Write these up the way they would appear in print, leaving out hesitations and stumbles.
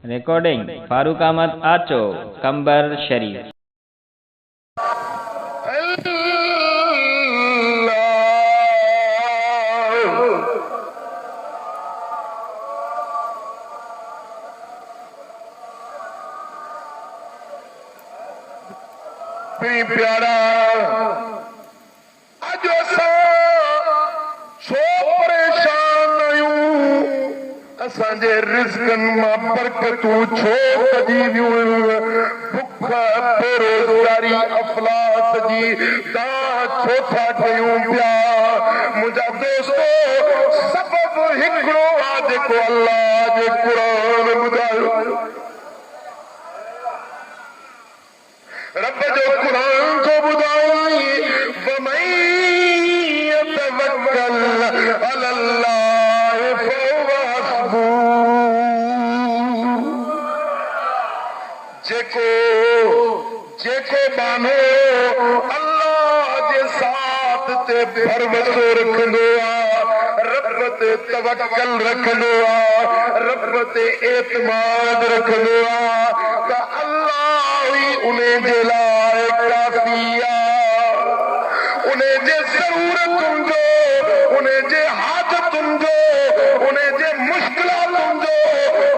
Recording Farooq Ahmad आचो, कंबर शरीफ। प्यारा अज सो परेशान आयूं, असांजे रिज़्क़न मां बरकतूं छो कढी वियूं, बुख बेरोज़गारी अफलास जी दाह छो था कयूं पिया। मुंहिंजा दोस्तो सबबु हिकिड़ो आहे जेको अल्लाह जे क़ुरान ॿुधायो, रब जो कुरान तो बुधाई, वमन यतवक्कल अलल्लाह फहुव हस्बुह। जेको बानो अल्लाह जे साथ ते भरोसो रखंदो आहे, रब ते तवक्कल रखंदो आहे, रब ते एतमाद रखंदो आहे, त उन्हें जे लाए काफी आ, उन्हें जे ज़रूरतुनि जो, उन्हें जे हाजतुनि जो, उन्हें जे मुश्किलातुनि जो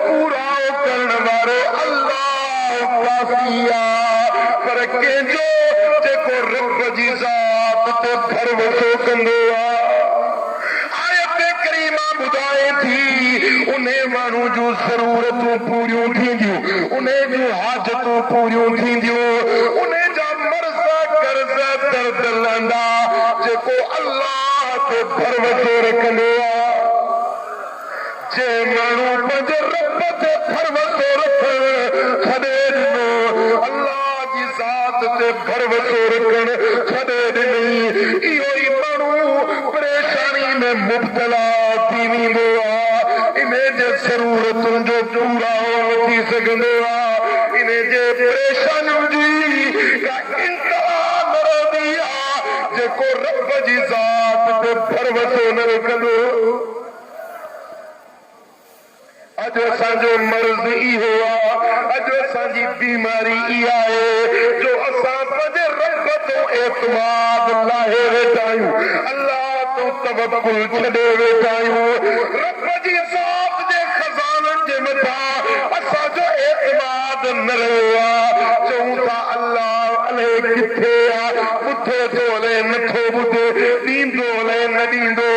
पूरा करण वारो अल्लाह काफी आ। पर कंहिंजो जेको रब जी ज़ात ते भरोसो कंदो आ, आयत करीमा ॿुधाए थी, उन्हें माण्हू जूं ज़रूरतूं पूरियूं थींदियूं, उन्हें जूं हाजतूं पूरियूं थींदियूं, उन्हें जा मर्ज़ कर्ज़ दर्द लंदा, जेको अल्लाह ते भरोसो रखंदो आहे। जे माण्हू पंहिंजे रब ते भरोसो रखण छॾे ॾिनो, अल्लाह जी ज़ात ते भरोसो रखण छॾे ॾिनी, इहो ई माण्हू परेशानी में मुब्तला थी वेंदो आहे। इन्हें जे ज़रूरतुनि जो पूरा थी सघंदो आहे, इन्हें जे परेशानियुनि जी का इंतहा न रहंदी आहे जेको रब जी ज़ात ते भरोसो न रखंदो। अॼु असांजो मर्ज़ इहो आहे, अॼु असांजी बीमारी इहा आहे जो असां पंहिंजे रब तो एतमाद लाहे वेठा आहियूं, अल्लाह तो तवक्कुल छॾे वेठा आहियूं। रब जी ज़ात जे खज़ाननि जे मथां असांजो एतमाद न रहियो आहे। चऊं था अल्लाह अलाए किथे आहे, ॿुधे थो अलाए नथो ॿुधे, ॾींदो अलाए न ॾींदो।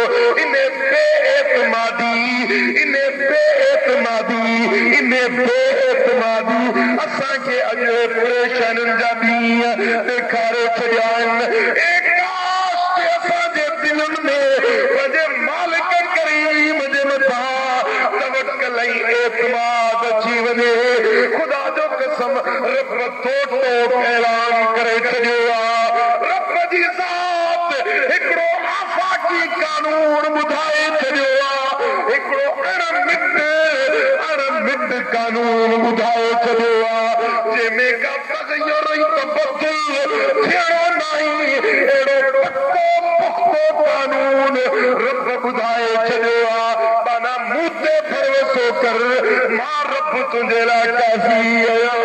इन बेएतमादी असांखे अॼु परेशानियुनि जा ॾींहं ॾेखारे छॾिया आहिनि। असांजे दिलनि में पंहिंजे मालिक करीम जे मथां तवक्कुल ऐं एतमाद अची वञे। ख़ुदा जो कसम रब थो ऐलान करे छॾियो आहे, रब जी ज़ात हिकिड़ो आफ़ाक़ी कानून ॿुधाए छॾियो आहे, हिकिड़ो अणमिट कानून ॿुधाए छॾियो आहे, जंहिंमें का तग़य्युर ऐं तबद्दुल थियणो नाहे। अहिड़ो पको पुख़्तो कानून रब ॿुधाए छॾियो आहे। माना मूं ते भरोसो कर, मां रब तुंहिंजे लाइ काफ़ी आहियां।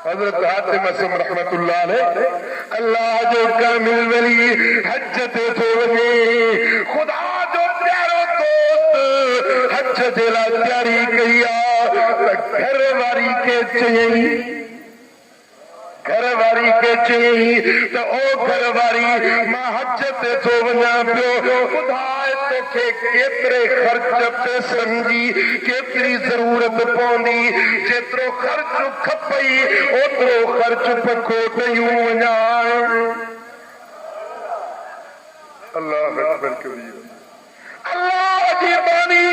हज़रत हातिम असम रहमतुल्लाह अलैह अल्लाह जो कामिल वली हज ते थो वञे, ख़ुदा जो प्यारो दोस्त हज जे लाइ तयारी कई आहे, त घर वारी खे चयईं त ओ घर वारी, मां हज ते थो वञा पियो, ॿुधाए तोखे केतिरे ख़र्च पैसनि जी केतिरी ज़रूरत पवंदी, जेतिरो ख़र्च खपई ओतिरो ख़र्च पको कयूं वञा। अल्लाह अकबर कबीर। अल्लाह जी बानी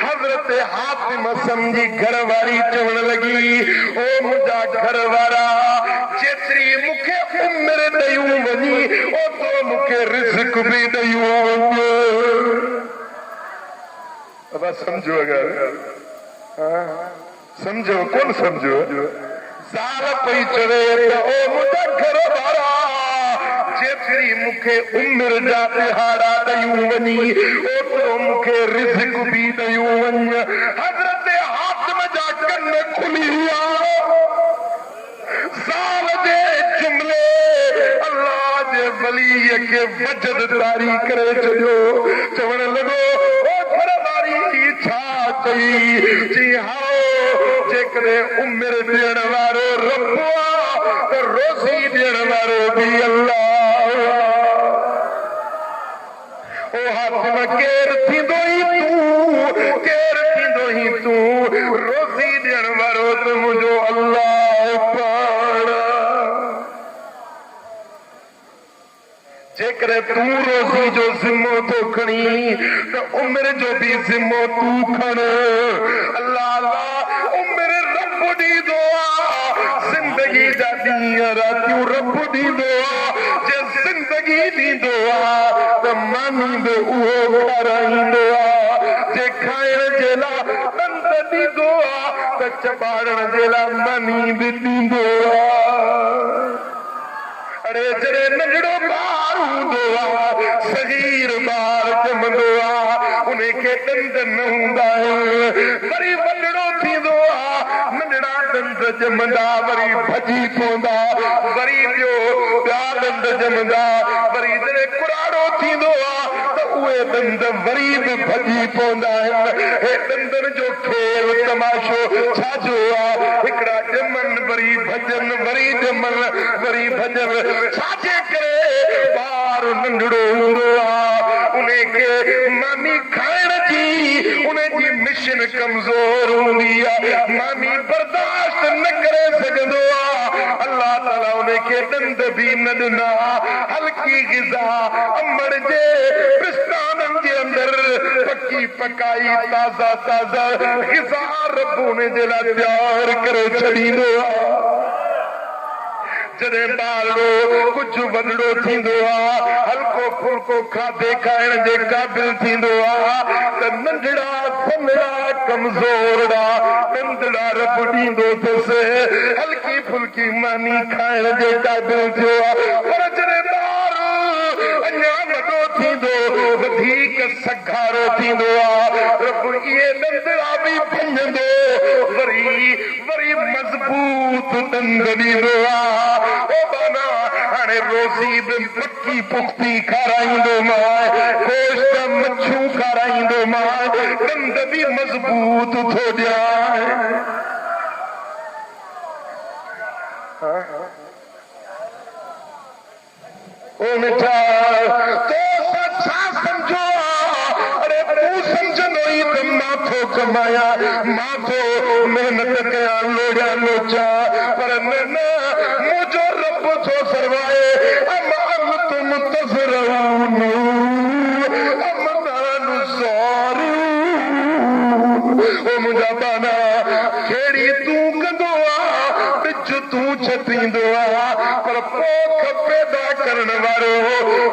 हज़रत हातिम समझी घर वारी चवण लगी, ओ मुंहिंजा घर वारा, जेतिरी मूंखे उमिरि ॾेयूं वञी ओतिरो मूंखे रिज़्क़ बि ॾेयूं वञ। अब समझो, अगर समझो कोन समझो, ज़ाल पई चवे त ओ मुंहिंजा घर वारा, जेतिरी मूंखे उमिरि जा तिहाड़ा ॾियूं वञी ओतिरो मूंखे रिज़्क़ बि ॾियूं वञ। हज़रत हातिम जा कन खुली विया। साल जे जुमिले अल्लाह जे वलीअ खे वजद तारी करे छॾियो। चवण लॻो ओ घरवारी छा चई? जी हाओ जेकॾहिं उमिरि ॾियण वारो रब आहे त रोज़ी ॾियण वारो बि अल्लाह। ओ हातिम केरु थींदो ई तूं, केरु थींदो ई तूं? रोज़ी ॾियण वारो त मुंहिंजो अल्लाह पाण। जेकॾहिं तूं रोज़ी जो ज़िम्मो थो खणी त उमिरि जो बि ज़िम्मो तूं खण। अल्लाह उमिरि रब ॾींदो आहे, ज़िंदगी जा ॾींहं रातियूं रब ॾींदो आहे। जे ज़िंदगी ॾींदो आहे त मानी बि उहो खाराईंदो आहे। जे खाइण जे लाइ ॾंद ॾींदो आहे त चॿाड़ण जे लाइ मानी बि ॾींदो आहे। अरे जॾहिं नंढड़ो ॿार हूंदो आहे, सगीर ॿार ॼमंदो आहे, उनखे ॾंद न हूंदा आहिनि। वरी वॾड़ो थींदो आहे, नंढड़ा ॾंद ॼमंदा, वरी भॼी पवंदा, वरी ॿिया ॾंद ॼमंदा। वरी जॾहिं कुराड़ो थींदो आहे त उहे ॾंद वरी बि भॼी पवंदा आहिनि। हे ॾंदनि जो खेल तमाशो छाजो आहे? हिकिड़ा ॼमनि वरी भॼनि, वरी ॼमनि वरी भॼनि। छाजे करे ॿार नंढड़ो हूंदो आहे, उनखे मानी खाइण जी उनजी मिशन कमज़ोर हूंदी आहे, मानी बर्दाश्त न करे सघंदो आहे। अल्लाह ताला उनखे ॾंद बि न ॾिना। हल्की ग़िज़ा अंबड़ जे पिस्ताननि जे अंदरि पकी पकाई ताज़ा ताज़ा ग़िज़ा रब उन जे लाइ तयार करे छॾींदो आहे। जॾहिं ॿारो कुझु वॾड़ो थींदो आहे, हल्को फुल्को खाधे खाइण जे क़ाबिल थींदो आहे त नंढड़ा सन्हा कमज़ोरड़ा नंढड़ा रब ॾींदो अथसि। हल्की फुल्की मानी खाइण जे क़ाबिल थियो आहे। पर जॾहिं ॿार अञा वॾो थींदो, वधीक सघारो थींदो आहे, रब इहे नंढड़ा बि भञंदो, वरी वरी मज़बूत ॾंद ॾींदो आहे। हाणे रोज़ी बि पकी पुख़्ती खाराईंदो मां, गोश्त मच्छू खाराईंदो मां, ॾंद बि मज़बूत थो ॾियां। ओ मिठा तो छा सम्झो? अरे तूं सम्झंदो ई त मां थो कमाया, मां थो महिनत कयां, लोड़ा लोचा, पर न मुंहिंजो रब थो सरवाए। मुंहिंजा बाना खेड़ी तूं कंदो आहे, बिज तूं छतींदो आहे, पर पोख पैदा करण वारो,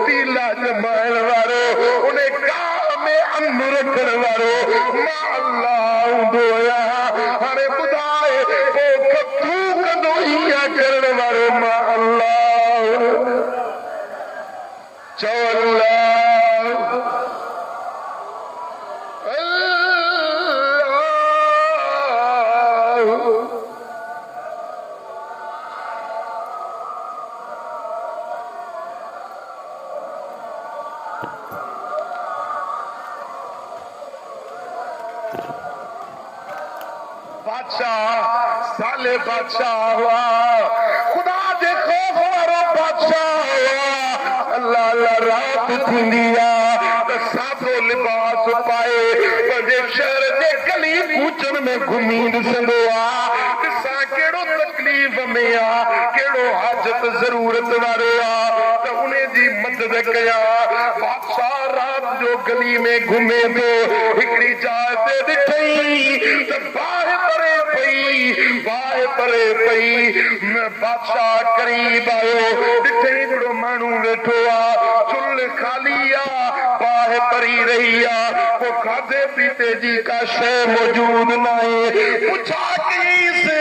तीला जमाइण वारो, उन गाह में अन्न रखण वारो मां अल्लाह हूंदो आहियां। हाणे ॿुधाए पोख तूं कंदो ई आहे करण वारो मां अल्लाह। चओ अल्लाह साले बादशाह हुआ, खुदा जे खौफ वारो बादशाह हुआ। अल्लाह अल्लाह रात थींदी आहे त सादो लिबास पाए पंहिंजे शहर जे गली कूचन में घुमी ॾिसंदो आहे, ॾिसां कहिड़ो तकलीफ़ में आहे, कहिड़ो हाजत ज़रूरत वारो आहे त उन जी मदद कयां। बादशाह रात जो गली में घुमे थो, हिकिड़ी जाइ ते ॾिठई त बाहि परे पई। बादशाह करीब आयो, ॾिठई हिकिड़ो माण्हू वेठो आहे, चुल्ह खाली आहे, बाहि परी रही आहे, को खाधे पीते जी का शइ मौजूद न आहे। पुछा कईंसि,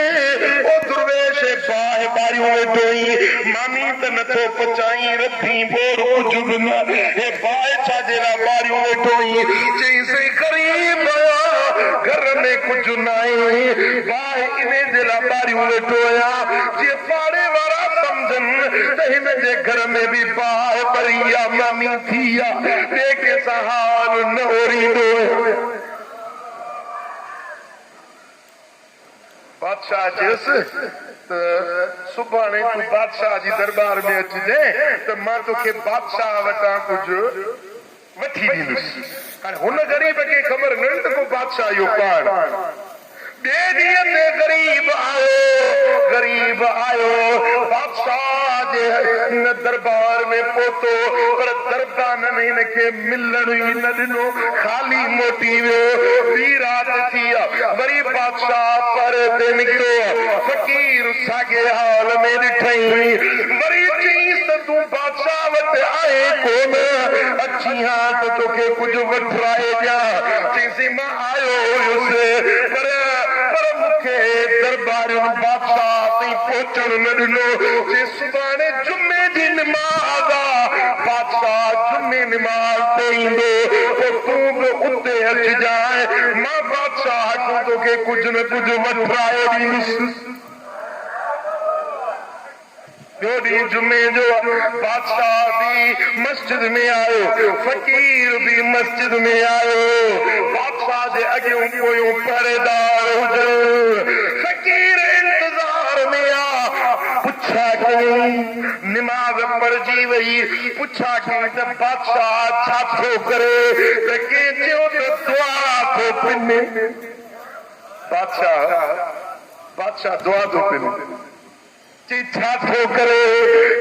ओ दुर्वेश बाहि बारियूं वेठोई मामी त नथो पचाई रथी बोर कुछ बिना हे बाए छाजेला बारियूं वेठोई चई से करीब घर में कुछ नाए बाए इने जेला बारियूं वेठोया जे पाड़े वारा समझन त हिन जे घर में भी बाए परिया मामी थिया देखे सहाल न ओरींदो बादशाह चयस सुभाणे तू बादशाह जी दरबार में अचिजे त मां तोखे बादशाह वटां कुछ वठी ॾींदुसि हाणे हुन ग़रीब खे ख़बर न त को बादशाह इहो पाण ॿिए ॾींहं ते ग़रीब आयो बादशाह जे दरबार में पहुतो पर दरबारनि हिनखे मिलण ई न ॾिनो ख़ाली मोटी वियो ॿी राति थी वरी बादशाह पर ते निकितो फ़क़ीर साॻे हाल में ॾिठई वरी चईंसि त तूं बादशाह वटि आहे कोन अची हां त तोखे कुझु वठराए ॾियां चईंसि मां आयो हुयुसि पर मूंखे दरबारियुनि बादशाह ताईं पहुचण न ॾिनो जे सुभाणे जुमे जी निमाज़ बादशाह जुमे निमाज़ ते ईंदो पोइ तूं बि उते अचिजांइ मां बादशाह खां तोखे कुझु न कुझु वठराए ॾींदुसि ॿियो ॾींहुं जुमे जो बादशाह भी मस्जिद में आयो फ़क़ीर भी मस्जिद में आयो बादशाह जे अॻियूं पोयूं पहरेदार हुजनि फ़क़ीर इंतज़ार में पुछा कई निमाज़ पढ़जी वई पुछा कई त बादशाह छा थो करे त के चयो त दुआ थो पिने बादशाह दुआ थो पिने छा थो करे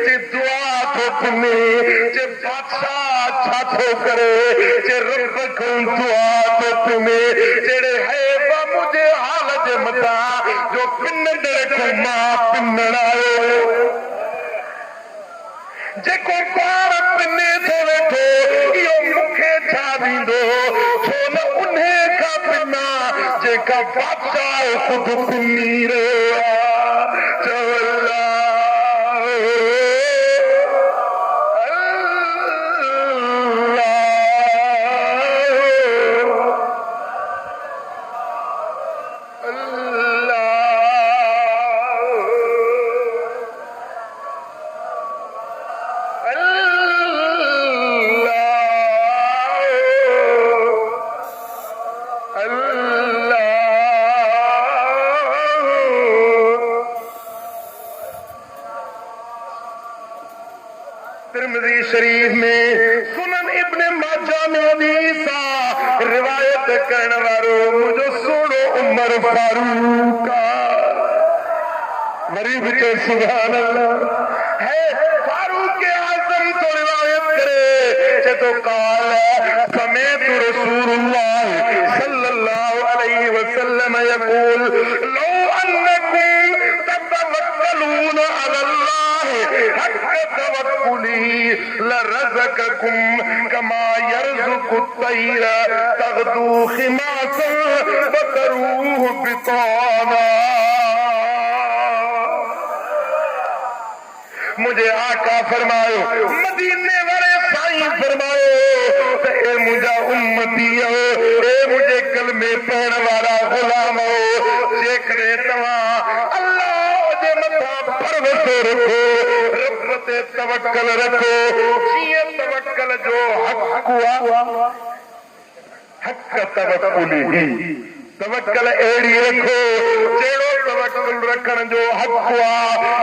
जे दुआ थो पिने जे बादशाह छा थो करे जे रब खां दुआ थो पिने जहिड़े है मुंहिंजे हाल जे मथां जो पिनड़ को मां पिनण आयो जेको पाण पिने थो वेठो इहो मूंखे छा ॾींदो छो न उन खां पिना जेका बादशाह ख़ुदि पिनी रहियो आहे तिरमिज़ी शरीफ में सुनन इब्न माजा में हदीसा रिवायत करण वारो मुझो सोनो उमर फारूक वरी भी तो सुभान अल्लाह है फारूक आज़म तो रिवायत करे तो काल समेत रसूलुल्लाह सल्लल्लाहु अलैहि वसल्लम यक़ूल लौ अन्नकुम ततवक्कलून अलल्लाह हक़्क़ तवक्कुली लरज़क़कुम कमा यरज़ुक़ु तैर तग़दू खिमासन वतरूह बिताना मुझे आका फरमायो मदीने वाले साईं फरमायो ए मुझा उम्मती हो ए मुझे कलमे पढ़ण वारा गुलाम हो जेकरे तव्हां अल्लाह जे मथां भरोसो रखो रब ते तवक्कल रखो जीअं तवक्कल जो हक़ हक़ तवक्कुली तवक्कल अहिड़ी रखो जहिड़ो तवक्कुल रखण जो हक़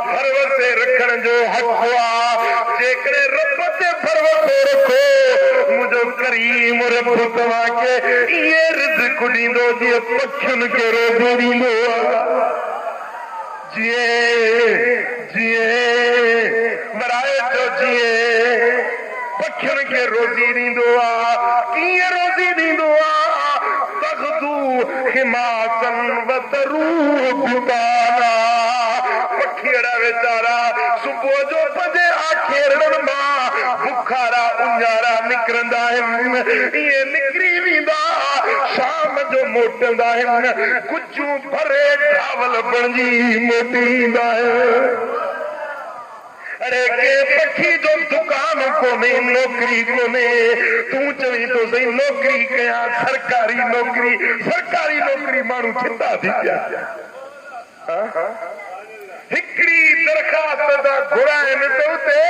भरोसे रखण जो हक़ जेकॾहिं रब ते भरोसो रखो मुंहिंजो करीम रब तव्हांखे इहे रिज़्क़ ॾींदो जीअं पखियुनि खे रोज़ी ॾींदो जीअं पखियुनि खे रोज़ी ॾींदो आहे कीअं रोज़ी ॾींदो आहे हिमासन वतरूह बिताना पखिड़ा वेचारा सुबुह जो पंजे आखेरनि मां बुखारा उञारा निकिरंदा आहिनि इहे निकिरी वेंदा शाम जो मोटंदा आहिनि कुझु भरे चावल बणजी मोटी ईंदा आहिनि अरे के पखी जो दुकान कोने नौकरी कोने तू चवी तो सही नौकरी कया सरकारी नौकरी मानू चिंता थी क्या हिकड़ी दरखास्त दा घुराइन तो ते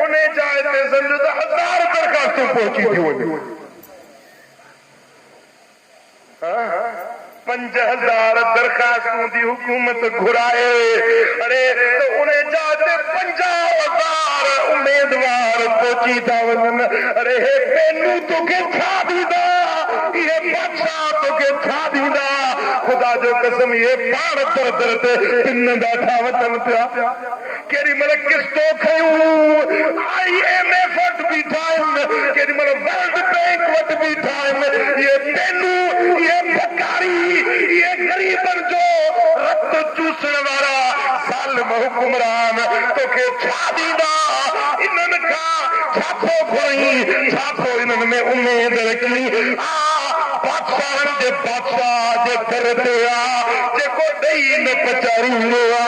उन्हें जाए ते समझो 1000 दरखास्तों पहुंची थी वने 5000 दरखास्तों की हुकूमत घुराए अरे तो उन्हें जाते 50,000 उम्मीदवार पहुंची था वनन अरे हे पेनू तो के छा दीदा ये बादशाह तो के छा दीदा खुदा जो कसम ये पाण दर ते तिन बैठा वतन पिया केरी मल किस्तो खयूं IMF वट भी टाइम केरी मल वर्ल्ड बैंक वट भी टाइम ये पेनू ये भकारी ये गरीबन जो रत चूसण वाला साल हुकुमरान तो के छा दीदा इन्हन का छाथो घुरई छाथो इन्हन में उम्मीद रखी बादशाहन जे बादशाह जे दर ते आ जेको ॾेई न पचारींदो आ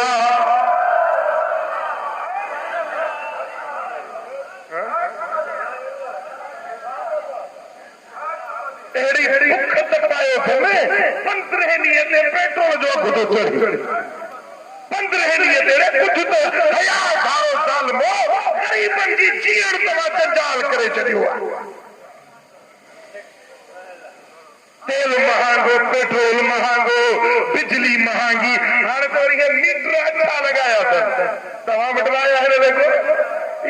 अहिड़ी बुख तपायो घुमे 15 ॾींहं ते पेट्रोल जो अघु थो चढ़े 15 ॾींहं ते कुझु त हया धारो साल मो गरीबन जी जीअण तव्हां जंजाल करे छॾियो आहे तेल महांगो पेट्रोल महांगो बिजली महांगी हाणे तो मीटर अच्छा लगाया तव्हां बटवाया है देखो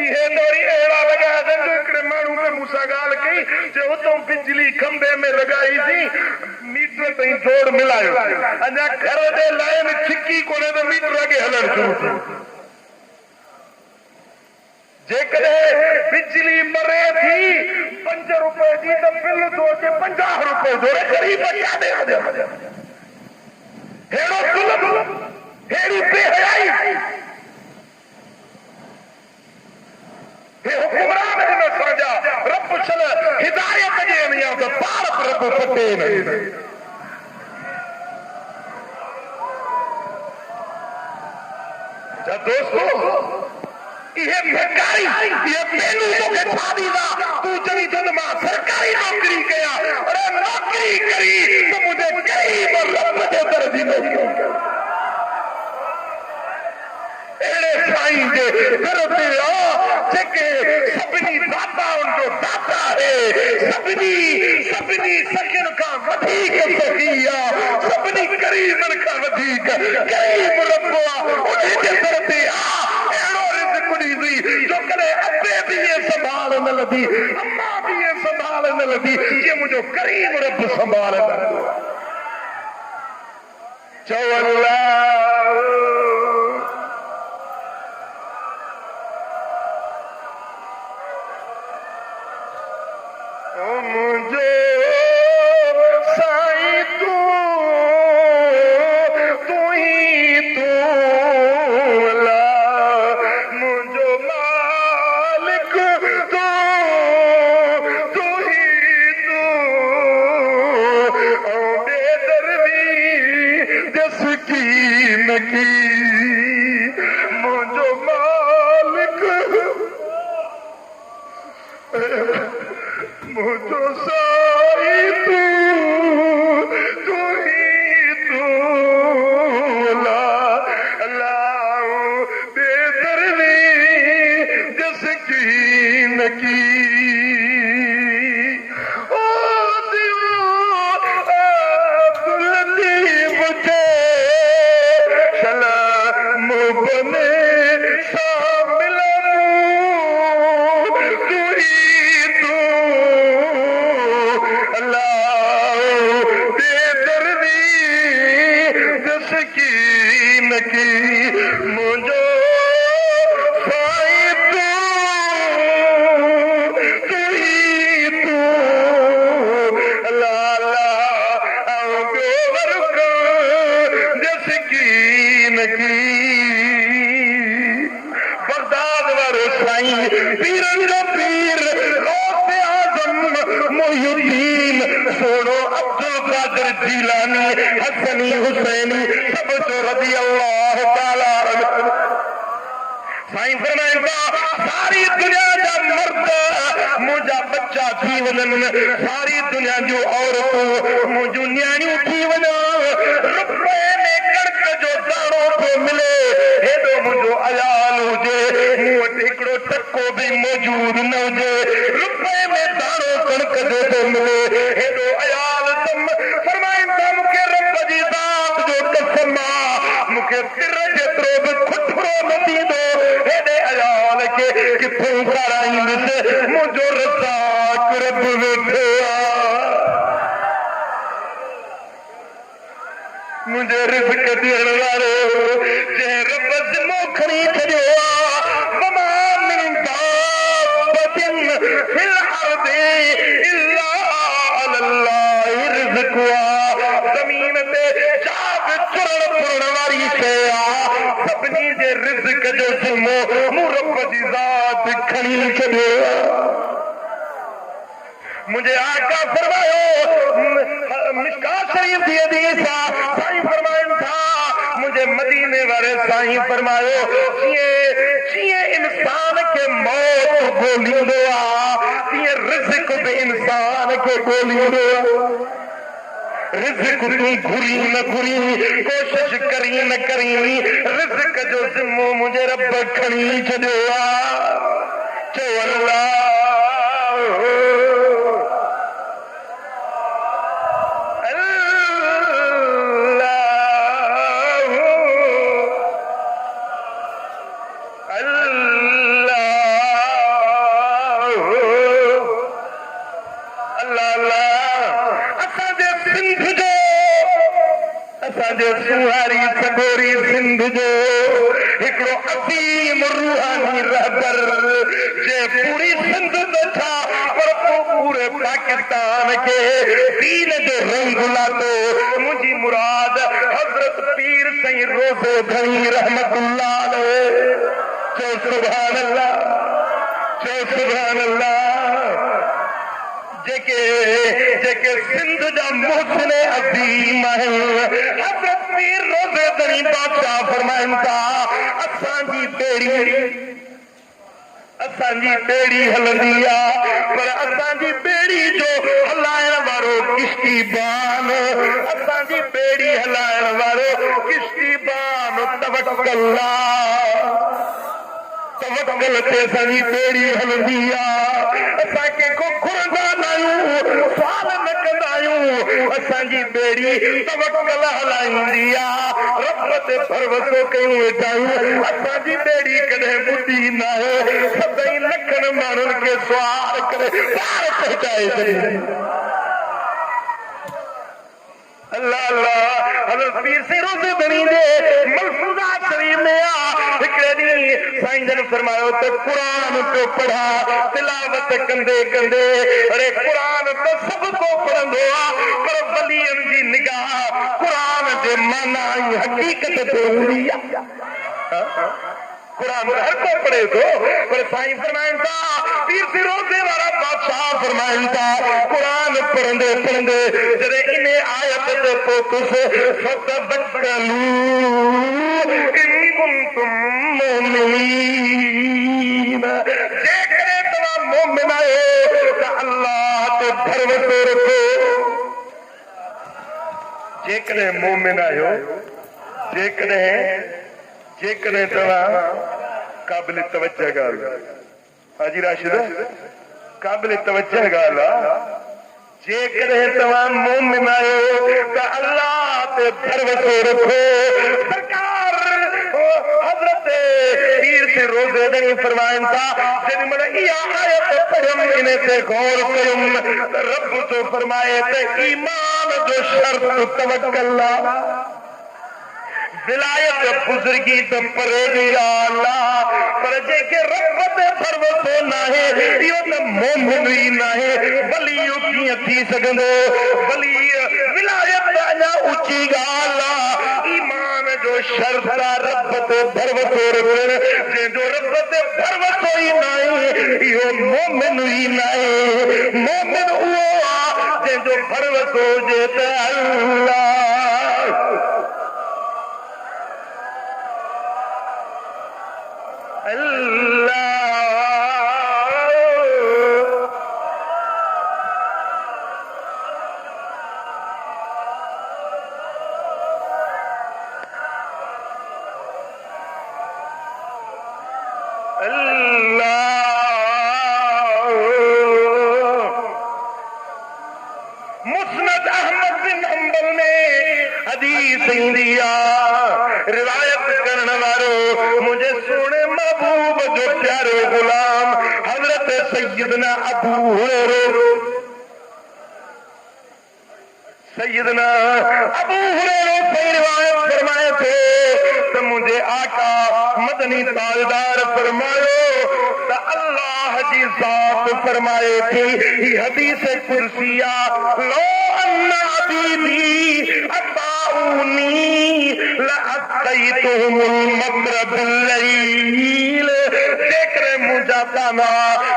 ये तोरी अहिड़ा लगाया जो हिकिड़े माण्हू में मूंसां ॻाल्हि कई जो उतां बिजली खंबे में लगाई थी मीटर ताईं जोड़ मिलायो अञा घर जे लाइन छिकी कोन्हे त मीटर अॻे हलण शुरू थी जेकॾहिं बिजली मरे थी 5 रुपए जी त बिल थो अचे 50 रुपए जो गरीब यादे हेड़ो ज़ुल्म हेड़ी बेहयाई हे हुकुमरान हिन असांजा रब छल हिदायत ॾियनि या त पार रब फटे न दोस्तों ये महंगाई ये मेनू तोखे छा ॾींदा तूं चवी थो त मां सरकारी नौकरी कयां अरे नौकरी करी त मुंहिंजे गरीब रब जे दर जी नौकरी अहिड़े साईं जे दर ते आ जेके सभिनी दाताउनि जो दाता आहे सभिनी सखियुनि खां वधीक सखी आहे सभिनी गरीबनि खां वधीक गरीब रब आहे उन जे दर ते आ जो करे अबे भी ये संभाल न लधी अम्मा भी ये संभाल न लधी ये मुझे करीब रब संभाल न चो अल्लाह मुझे साईं तू ही तू मुझो मालिक मुझो साईं तू ही तू ला बेदरवी जस की नकी साईं फरमाइंदा सारी दुनिया जा मर्द मुझा बच्चा थी वनन, सारी दुनिया जो औरतों मुझू न्याणियों थी वना, रुपए में कणक जो दाणो पे मिले हेदो मुझो अयाल हुजे, मूं वटि हिकिड़ो टको भी मौजूद न हुजे, रुपए में दाणो कणक जो तो मिले हेदो अयाल फरमाइंदा मूंखे रब जी ज़ात जो कसम आहे, मूंखे सिर जेतिरो बि खुटरो न थींदो हेॾे अयाल खे किथां खाराईंदुसि, मुंहिंजो रज़ाक रब वेठो आहे, मुंहिंजो रिज़्क़ ॾियण वारो जंहिं रब ज़िम्मो खणी छॾियो आहे, वमा मिन दाब्बतिन फिल अर्दि इल्ला अलल्लाहि रिज़्क़ुहा, ज़मीन ते छा बि चुरण फुरण वारी शइ आहे, सभिनी जे रिज़्क़ जो ज़िम्मो मूं रब जी ज़ात खणी छॾियो आहे। मुझे आका फरमायो मिशकात शरीफ जी हदीस साईं फरमाइनि था, मुझे मदीने वाले साईं फरमायो जीअं इंसान खे मौत ॻोल्हींदो आहे तीअं रिज़्क़ बि इंसान खे ॻोल्हींदो आहे, रिज़्क़ तूं घुरी न घुरी कोशिश करी न करी रिज़्क़ जो ज़िम्मो मुंहिंजे रब खणी छॾियो आहे, चओ अल्लाह सुहारी सगोरी सिंध जो हिकिड़ो असीम रूहानी रहबर जे पूरी सिंध में था पर पूरे पाकिस्तान के दीन जो रंग लातो, मुंहिंजी मुराद हज़रत पीर साईं रोज़े घणी रहमतुल्लाह अलैह, चओ सुभान अल्लाह, चओ सुभान अल्लाह। जेके सिंध जा मोहसिन अज़ीम आहिनि, हज़रत पीर रोज़े घणी बादशाह फरमाइनि था असांजी ॿेड़ी हलंदी आहे पर असांजी ॿेड़ी जो हलाइण वारो किश्तीबान, असांजी ॿेड़ी हलाइण वारो किश्तीबान तवक्कल ते असांजी ॿेड़ी हलंदी आहे, असां कंहिंखो घुरंदा न आहियूं, सुवाल न कंदा आहियूं, असांजी ॿेड़ी तवक्कल हलाईंदी आहे, रब ते भरोसो कयूं वेठा आहियूं, असांजी ॿेड़ी कॾहिं ॿुधी न आहे, सदाईं लखनि माण्हुनि खे सुवाल करे पार पहुचाए छॾींदी। अल्लाह अल्लाह हज़रत पीर साईं रोज़े घणी जे मलफूज़ात शरीफ में हिकिड़े ॾींहुं साईं जन फरमायो त क़ुरान पियो पढ़ा, तिलावत कंदे कंदे अरे क़ुरान त सभु को पढ़ंदो आहे पर वलीअनि जी निगाह क़ुरान जे माना ऐं हक़ीक़त ते हूंदी आहे, कुरान हर को पढ़े तो पर साईं फरमाइनि था पीर साईं रोज़े वारा बादशाह फरमाइनि था कुरान पढ़ंदे पढ़ंदे जॾहिं इन आयत ते पहुतुसि फतबक्कलू इन कुंतुम मोमिनीन, जेकॾहिं तव्हां मोमिन आहियो त अल्लाह ते भरोसो रखो, जेकॾहिं मोमिन आहियो जेकॾहिं तव्हां क़ाबिल तवज्जो ॻाल्हि हाजी राशिद क़ाबिल तवज्जो ॻाल्हि आहे, जेकॾहिं तव्हां मोमिन आहियो त अल्लाह ते भरोसो रखो। सरकार हज़रत पीर साईं रोज़े घणी फरमाइनि था जेॾी महिल इहा आयत पढ़ियमि इन ते गौर कयुमि त रब थो फरमाए त ईमान जो शर्त तवक्कल आहे, विलायत बुज़ुर्गी त परे अल्लाह, पर जेके रब ते भरोसो नाहे इहो त मोमिन ई नाहे, वली कीअं थी सघंदो, वली विलायत अञा ऊची ॻाल्हि आहे, ईमान जो शर्त आहे रब ते भरोसो रखण, जंहिंजो रब ते भरोसो ई नाहे इहो मोमिन ई नाहे, मोमिन उहो आहे जंहिंजो भरोसो हुजे त अल्लाह। अल्लाह मुस्नद अहमद बिन हंबल में हदीस इंदिया रिवायत करने वालों मुझे सोने महबूब जो प्यारे गुलाम हजरत सैयदना अबू हुरैरा से रिवायत फरमाए थे तो मुझे आका मदनी ताजदार फरमायो तो अल्लाह जी साथ फरमाए थी हदीस कुर्सिया लो अन्ना अबीदी अताऊनी लअतैतुहुमुल मगरिबल जेकर मुजादाना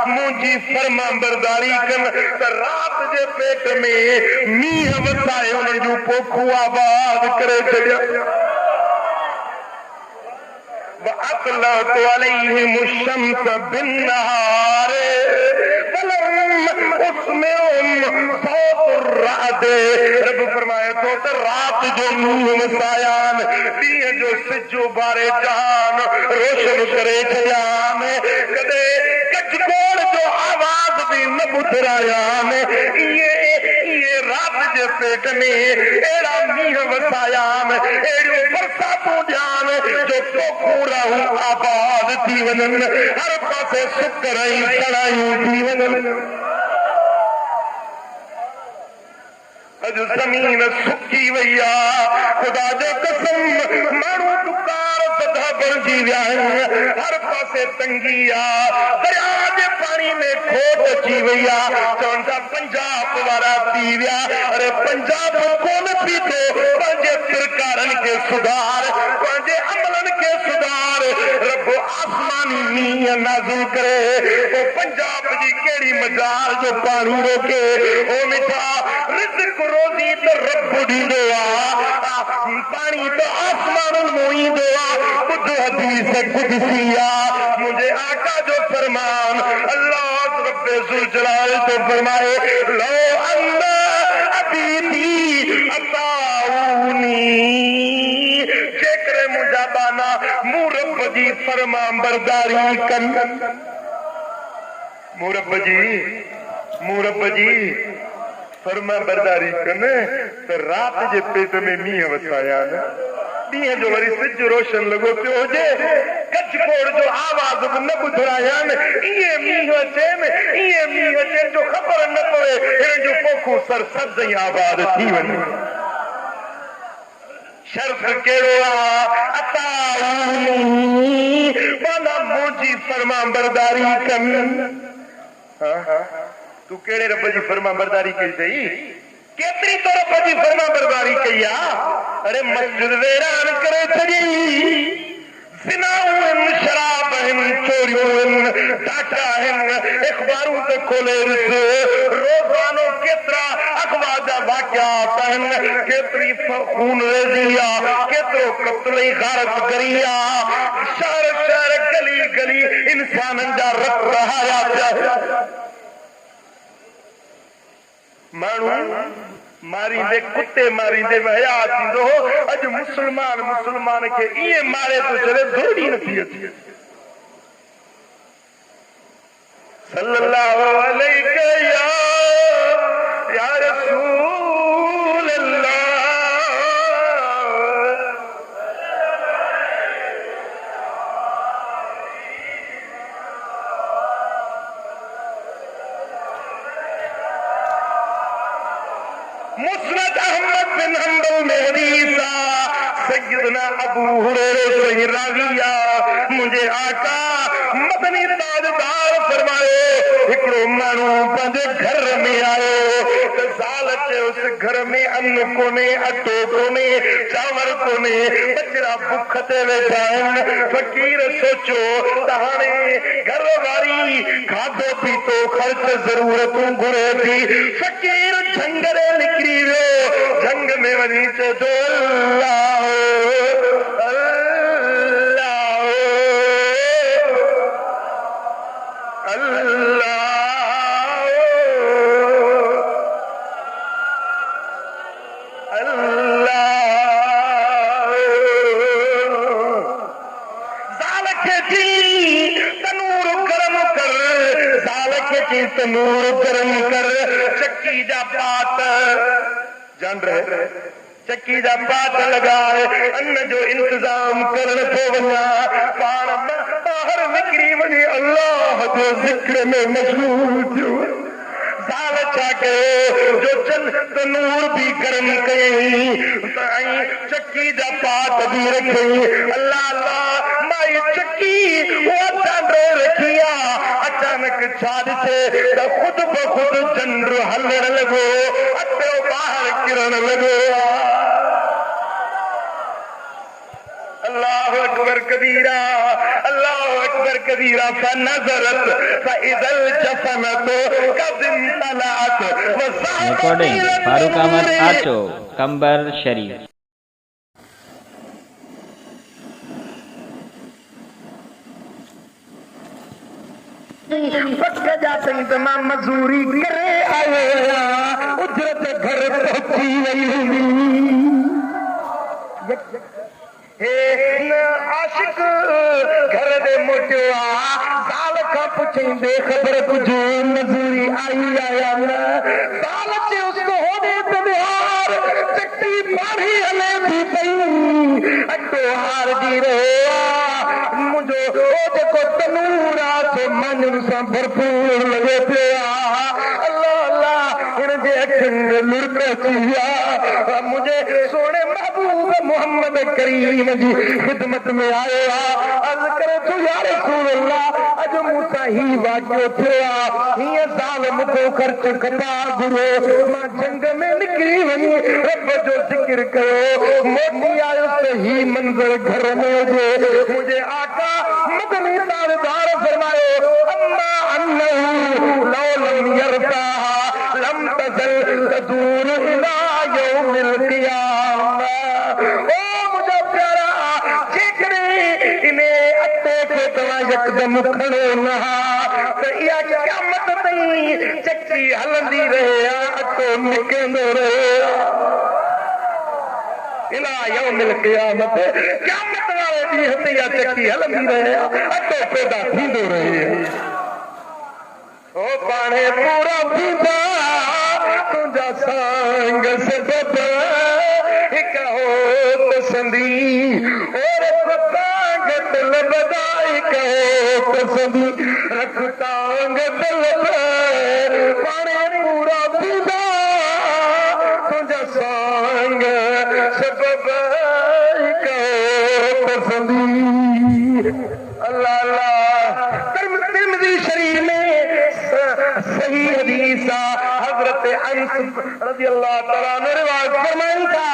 मुझी फरमा बरदारी कन तो रात जे पेट में मीह वसाए उन जो पोखू आबाद करे छड़िया वअतलत अलैहिम शम्स बिन्नहार रब फरमाए तो रात जो नूर वसायान ॾींहं जो सिजो बारे जहान रोशन करे छॾियान कदे कचकोड़ जो आवाज भी न ॿुधरायान इहे रात जे पेट में अहिड़ा मींहं वसायान अहिड़ियूं बरसातूं ॾियान जो पोखूं आबाद थी वञनि हर पासे सुकर ऐं सड़ायूं थी वञनि अॼु ज़मीन सुकी वई आहे ख़ुदा जो कसम माण्हू दुकार सदा बणिजी विया आहिनि हर पासे तंगी आहे दरिया जे पाणी में खोट अची वई आहे चवनि था पंजाब वारा थी विया अरे पंजाब कोन पीतो पंहिंजे सरकारनि खे सुधार पंहिंजे अमलनि खे सुधार रब आसमानी मींहं नाज़िल करे पंजाब जी कहिड़ी मजाल जो पाणी रोके ओ मिठा रिज़्क़ रोज़ी तो रब ॾींदो आहे पाणी तो आसमाननि मां ईंदो आहे ॿुध हदीस कुदसी आहे मुंहिंजे आका जो फरमान अल्लाह रब ज़ुल जलाल तो फरमाए लो अन्ना अबीदी अताऊनी जेकर मुंहिंजा बाना मूं रब जी फरमान बरदारी कनि मूं रब जी फरमा बरदारी कनि त रात जे पेट में मींहं वसाया न ॾींहं जो वरी सिज रोशन लॻो पियो हुजे कचकोड़ जो आवाज़ बि न ॿुधरायान इहे मींहं अचनि जो ख़बर न पवे हिन जो पोखूं सरसब्ज़ ऐं आबाद थी वञे शर्त कहिड़ो आहे अताऊनी माना मुंहिंजी फरमा बरदारी कनि तू कहिड़े रब जी फरमा बरदारी कई अथई केतिरी तो रब जी फरमा बरदारी कई आहे अरे मस्जिद वैरान करे छॾी ज़िनाऊं आहिनि शराब आहिनि चोरियूं आहिनि डाका आहिनि अख़बारूं ते खोले ॾिस रोज़ानो केतिरा अख़बार जा वाक़ियात आहिनि केतिरी खून रेज़ी आहे केतिरो क़त्ल ऐं गारतगरी आहे शहर गली गली इंसाननि जा रत रहाया पिया माण्हू मारींदे कुत्ते मारींदे हया थींदो अॼु मुस्लमान खे ईअं मारे थो छॾे धोड़ी नथी अचे सल्लल्लाहु अलैहि या रसूल अल्लाह मुस्नद अहमद बिन हंबल में हदीस सैयदना अबू हुरैरा से राविया मुझे आका मदनी ताजदार फरमाए हिकड़ो माण्हू पंहिंजे घर में आयो त साल के उस घर में अन्न कोने अटो कोने चांवर कोने बचड़ा भुख ते वेठा आहिनि फकीर सोचो त हाणे घर वारी खाधो पीतो ख़र्च ज़रूरतूं घुरे थी फकीर झंगरे निकिरी वियो झंग में वञी चए थो अल्लाह अल्लाह जाल के जी तनूर गरम कर, जाल के जी तनूर गरम कर, चक्की जा पात जान रहे चक्की जा पात लगाए, अन्न जो इंतजाम करण थो वञा, पाण ॿाहिरि निकिरी वञे अल्लाह जो ज़िक्र में मशगूल थियो। साल छा कयो जो चंद तनूर भी गरम कयई ऐं चक्की जा पात भी रखई। अल्लाह अल्लाह माई चक्की उहा चांडे रखी आहे, अचानक छा ॾिसे त ख़ुदि ब ख़ुदि चंड हलण लॻो, अटो ॿाहिरि किरण लॻो। अल्लाह अकबर कबीरा, अल्लाह अकबर कबीरा। फनज़रत फ़इज़ल जफ़नत क़द इम्तलअत। रिकॉर्डिंग फारूक अहमद आचो, कंबर शरीफ। पक जाते तमाम मजूरी करे आया, उजरत घर पहुंची वही आशिक घर दे मोटियो साल का पुछे खबर कुछ मजूरी आई आया न, साल से उसको होने तो बिहार चक्की पानी हले भी पई, अटो हार जी रहे मुझो जेको तनूरा से मन से भरपूर लगे पिया। अल्लाह अल्लाह इनजे अखियुनि में लुड़क अची मुझे सोने महबूब मोहम्मद करीम जी खिदमत में आयो आहे। अर्ज़ करे तू या रसूल अल्लाह अॼु मूंसां ही वाक़ियो थियो आहे, हीअं साल मूंखे ख़र्च कटा घुरो, मां जंग में निकिरी वञी रब जो ज़िक्र कयो, मोटी आयो त ही मंज़र घर में हुजे। मुंहिंजे आका मदनी ताजदार फरमायो अम्मा अन्नहु लौ लम यरफ़अहा लम तज़ल तदूर इला यौमिल क़ियामा। ओ मुंहिंजो प्यारा, जेकॾहिं इने अटे खे तव्हां यकदम खणो न त इहा क़यामत ताईं चक्की हलंदी रहे, अटो निकिरंदो रहे इला यौमिल क़ियामत। क़यामत वारे ॾींहं ते इहा चक्की हलंदी रहे, अटो पैदा थींदो रहे। ओ पाणे पूरा थींदा तुंहिंजा सांग सबब हिक हो पसंदी और रखतांग तलब हिक हो पसंदी रखतांग तलब पाणे पूरा थींदा तुंहिंजा सांग सबब हिक हो पसंदी। अल्लाह अल्लाह तिरमिज़ी शरीफ में सही हदीस हजरत अनस रज़ियल्लाहु तआला अन्हु रिवायत फरमाइनि था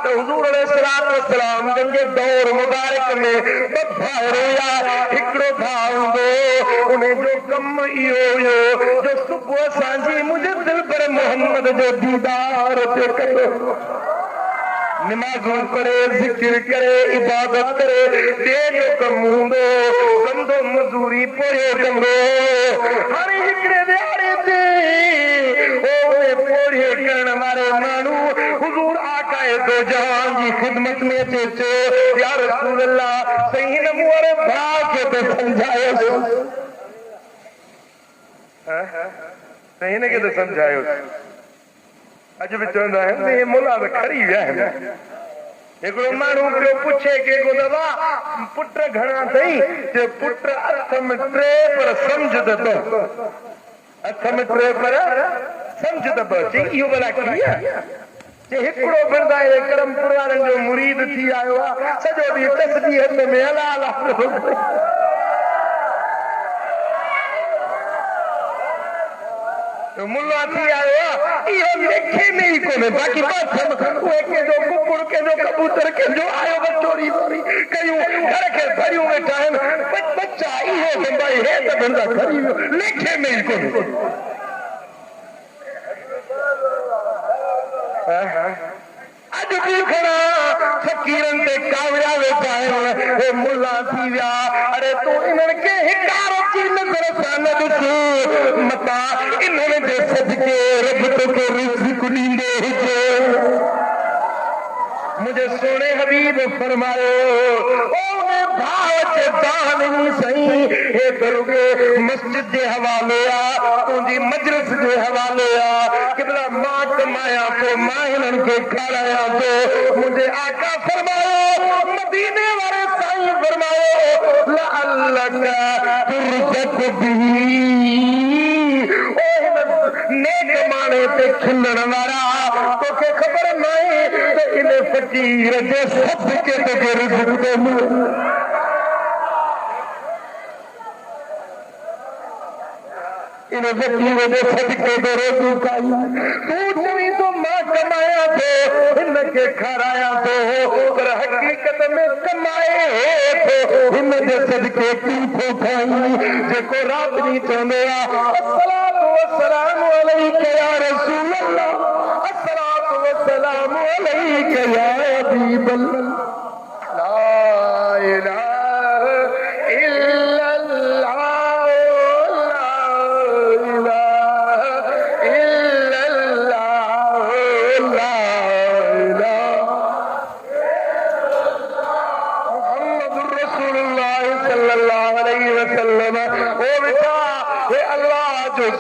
त हुजूर अलैहिस्सलातु वस्सलाम जंहिंजे दौर मुबारक में बभारो या हिकिड़ो भाउ हूंदो, उन जो कम इहो हुयो जो सुबुह सांझी मुंहिंजे दिल पर मोहम्मद जो दीदार ते कयो, नमाज़ूं करे ज़िक्र करे इबादत करे ॿिए जो कमु हूंदो, कंदो मज़ूरी पोयो कंदो। हाणे हिकिड़े दिहाड़े ते पोड़े करण वारे माण्हू हुज़ूर आकाए दो जहान जी ख़िदमत में अचे चयो या रसूल अल्लाह सही हिन मूं वारे भाउ खे त सम्झायो, सही हिन खे त सम्झायो। अॼु बि चवंदा आहिनि मुला त खड़ी विया आहिनि। हिकिड़ो माण्हू पियो पुछे कंहिंखो दवा पुट घणा अथई, चयो पुट अठ में टे पर सम्झ त अठ में टे पर सम्झ त चई इहो भला कीअं? चई हिकिड़ो बिरदा करमपुर वारनि जो मुरीद थी आयो आहे, सॼो ॾींहुं तस्बीह हथ में हला हला मुल्ला थी आयो आहे, इहो लेखे में ई कोन्हे। बाक़ी उहे कंहिंजो कुकुर कंहिंजो कबूतर कंहिंजो आयो बि चोरी वोरी कयूं, घर खे भरियूं वेठा आहिनि, बच्चा इहो भई हे त धंधा खरी वियो, लेखे में ई कोन्हे। अॼु बि खणा फ़कीरनि ते काविया वेठा आहिनि, मुल्ला थी विया। अरे तूं इन्हनि खे हिकारो जी नज़र सां न ॾिस, मता इन्हनि जे सदके रब तोखे रिज़्क़ ॾींदो हुजे। मुझे सोने हबीब फरमायो ओने भाव च दान नहीं सही ए दरुगे मस्जिद दे हवाले आ तुंदी मजलिस दे हवाले आ किबला मां कमाया तो मां इन्हन के खाया तो मुझे आका फरमायो मदीने वाले साईं फरमायो ला अल्लाह तुरजक भी नेक माने ते खिलण वाला तोखे खबर नहीं ते इने फकीर दे सदके ते रिज़्क़ दे इने फकीर दे सदके ते रिज़्क़ तू चवी तो मां कमाया तो इनके खराया तो पर हकीकत में कमाए तो इन दे सदके तू तो खाई जेको रात नहीं चंदे अस्सलातु वस्सलामु अलैका या रसूल अल्लाह अस्सलातु वस्सलामु अलैका या हबीब अल्लाह ला इलाहा इल्लल्लाह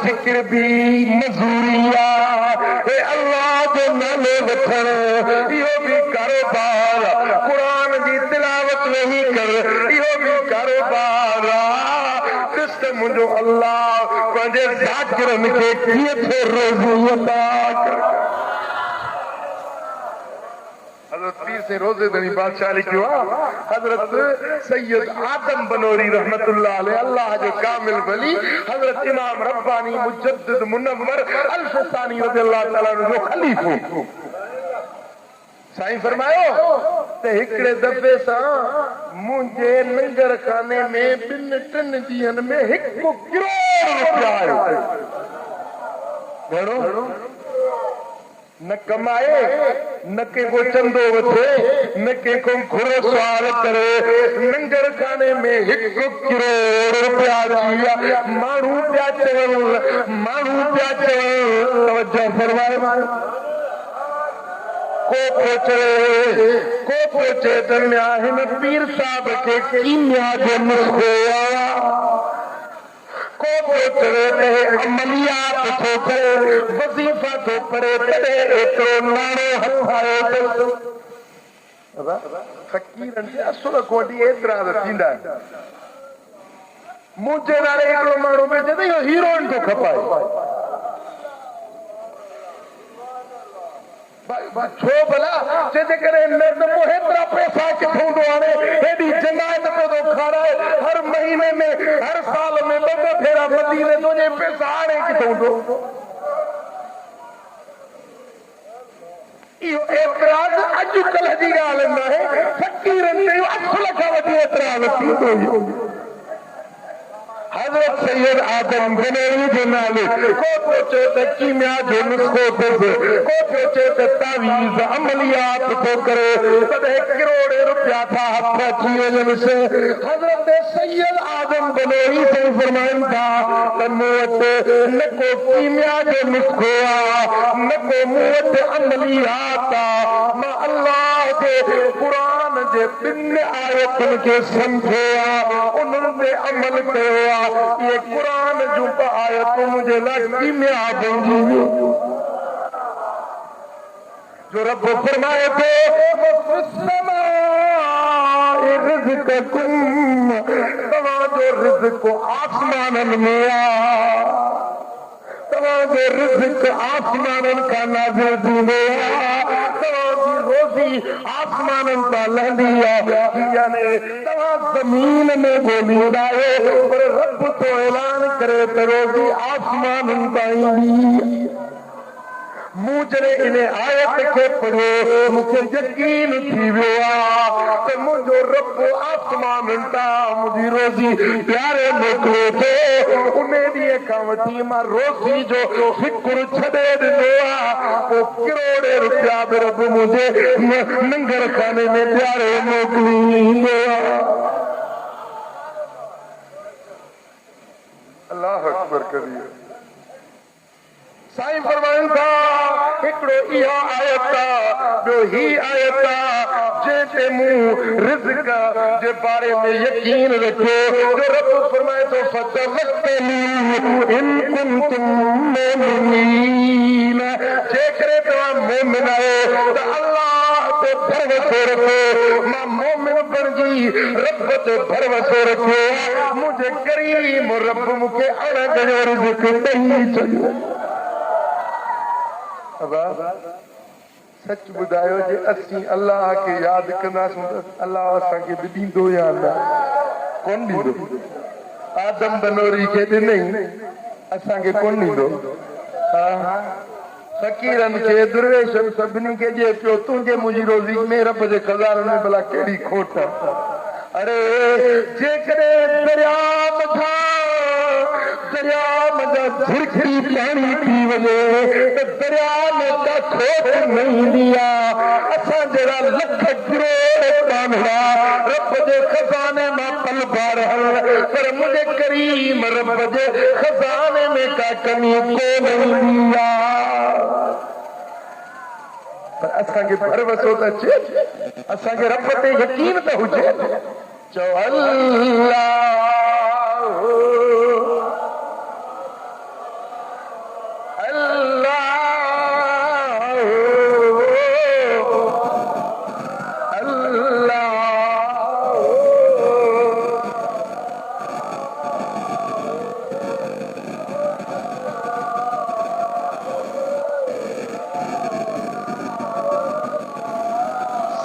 जिक्र भी मजूरिया ए अल्लाह जो नाले वठण इहो भी कारोबार कुरान की तिलावत नहीं कर इहो भी कारोबार सिस्टम मुंहिंजो अल्लाह पंहिंजे ज़ाकिरनि खे कीअं थो रोज़ी अता करे हजरत पीर से रोजे दनी बादशाह लिखियो हजरत सैयद आदम बनोरी रहमतुल्लाह अलैह अल्लाह जो कामिल वली हजरत इमाम रब्बानी मुजद्दिद मुनव्वर अल-फसानी रज़ियल्लाहु तआला जो खलीफो साईं फरमायो ते हिकड़े दफे सा मुंहिंजे लंगर खाने में बिन टिन ॾींहंनि में 1 करोड़ रुपया आयो घणो न कमाए न के को चंदो वठे न के को घुरो सवाल करे लंगर खाने में 1 करोड़ रुपया दिया माण्हू पिया चवनि तवज्जो फरमाए को पहुचे दरमिया हिन पीर साहब के कीमिया जो नुस्खो को पहुचे अमलियात थो करे वजीफा थो करे तॾे एतिरो नाणो हथायो फकीरनि जे असुल कोडी एतिरा थींदा मुंहिंजे नाले हिकिड़ो माण्हू में चए इहो हीरोइन थो खपाए छो भला जे करे हेतिरा पैसा किथों थो आणे हेॾी जनायत पे थो खाराए हर महीने में हर साल में 2 भेरा मदीने तुंहिंजे पैसा आणे किथों थो इहो एतिराज़ अॼुकल्ह जी ॻाल्हि न आहे फकीरनि ते असुल खां वठी एतिराज़ थींदो हजरत सैयद आदम बनोरी जो नाले को पहुचे त कीमिया जो नुस्खो थो को पहुचे त तावीज़ अमलियात थो करे तॾहिं 1 करोड़ रुपया था हथ अची वञनि से हजरत सैयद आदम बनोरी से फरमाइनि था त मूं वटि न को कीमिया जो नुस्खो आहे न को मूं वटि अमलियात आहे मां अल्लाह जे क़ुरान जे 2 आयतुनि खे सम्झो आहे उन्हनि ते अमल कयो आहे ये कुरान जो आयतूं मुझे लगी में आ गई जो रब फरमाए थे रिज़्क़कुम तव्हांजो रिज़्क़ आसमाननि में आ तव्हांजो रिज़्क़ आसमाननि खां नाज़िल थींदो आहे तव्हांजी रोज़ी आसमाननि तां लहंदी आहे यानी तव्हां ज़मीन में ॻोल्हींदा आहियो पर रब तो ऐलान करे त रोज़ी आसमाननि तां ईंदी मूं जॾहिं इन आयत खे पढ़ियो मूंखे यकीन थी वियो आहे त मुंहिंजो रब आसमाननि तां मुंहिंजी रोज़ी प्यारे मोकिलियो थो उन ॾींहं खां वठी मां रोज़ी जो फिक्र छॾे ॾिनो आहे पोइ 1 करोड़ रुपया बि रब मुंहिंजे लंगर खाने में प्यारे मोकिलींदो आहे अल्लाह अकबर करिए साईं फरमाइनि था हिकिड़ो इहो आयत ॿियो ही आयत जंहिंते मूं रिज़्क़ जे बारे में यकीन रखो जो रब फरमाए थो फतवक्कलू इन कुंतुम मुमिनीन जेकॾहिं तव्हां मोमिन आहियो त अल्लाह ते भरोसो रखो मां मोमिन बणिजी रब ते भरोसो रखो मुंहिंजे करीम रब मूंखे अणगणो रिज़्क़ ॾेई छॾियो सच ॿुधायो जे असीं अल्लाह खे यादि कंदासीं त अल्लाह असांखे बि ॾींदो या न कोन ॾींदो आदम बनोरी खे ॾिनई असांखे कोन ॾींदो फ़क़ीरनि खे दुर्वेशनि सभिनी खे ॾिए पियो तुंहिंजे मुंहिंजी रोज़ी में रब जे खज़ाननि में भला कहिड़ी खोट अरे जेकॾहिं दरिया मथां झिरकी पाणी थी वञे त दरिया में का खोट न ईंदी आहे असां जहिड़ा लख करोड़ माण्हू रब जे खज़ाने मां पल भर पर मुंहिंजे करीम रब जे खज़ाने में का कमी कोन ईंदी आहे पर असांखे भरोसो त अचे असांखे रब ते यकीन त हुजे चओ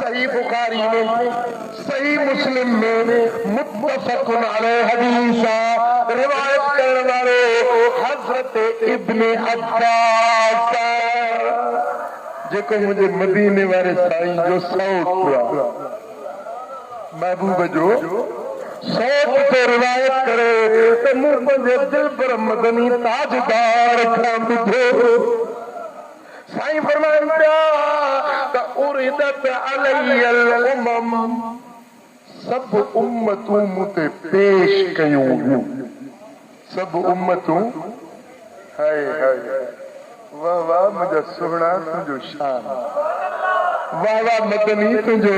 सही बुखारी में सही मुस्लिम में मुत्तफ़क़ुन अलैहि हदीस रिवायत करण वारो हज़रत इब्ने अब्बास जेको मुंहिंजे मदीने वारे साईं जो सौट महबूब जो सौट ते रिवायत करे त मूं पंहिंजे दिल पर मदनी ताजदार खां ॿुधो साईं फरमाइनि पिया त उरिदत अलैयल उमम सभु उम्मतूं मूं ते पेश कयूं हुयूं सभु उम्मतूं हाय हाय वाह वाह मुंहिंजा सुहिणा तुंहिंजो शान वाह वाह मदनी तुंहिंजो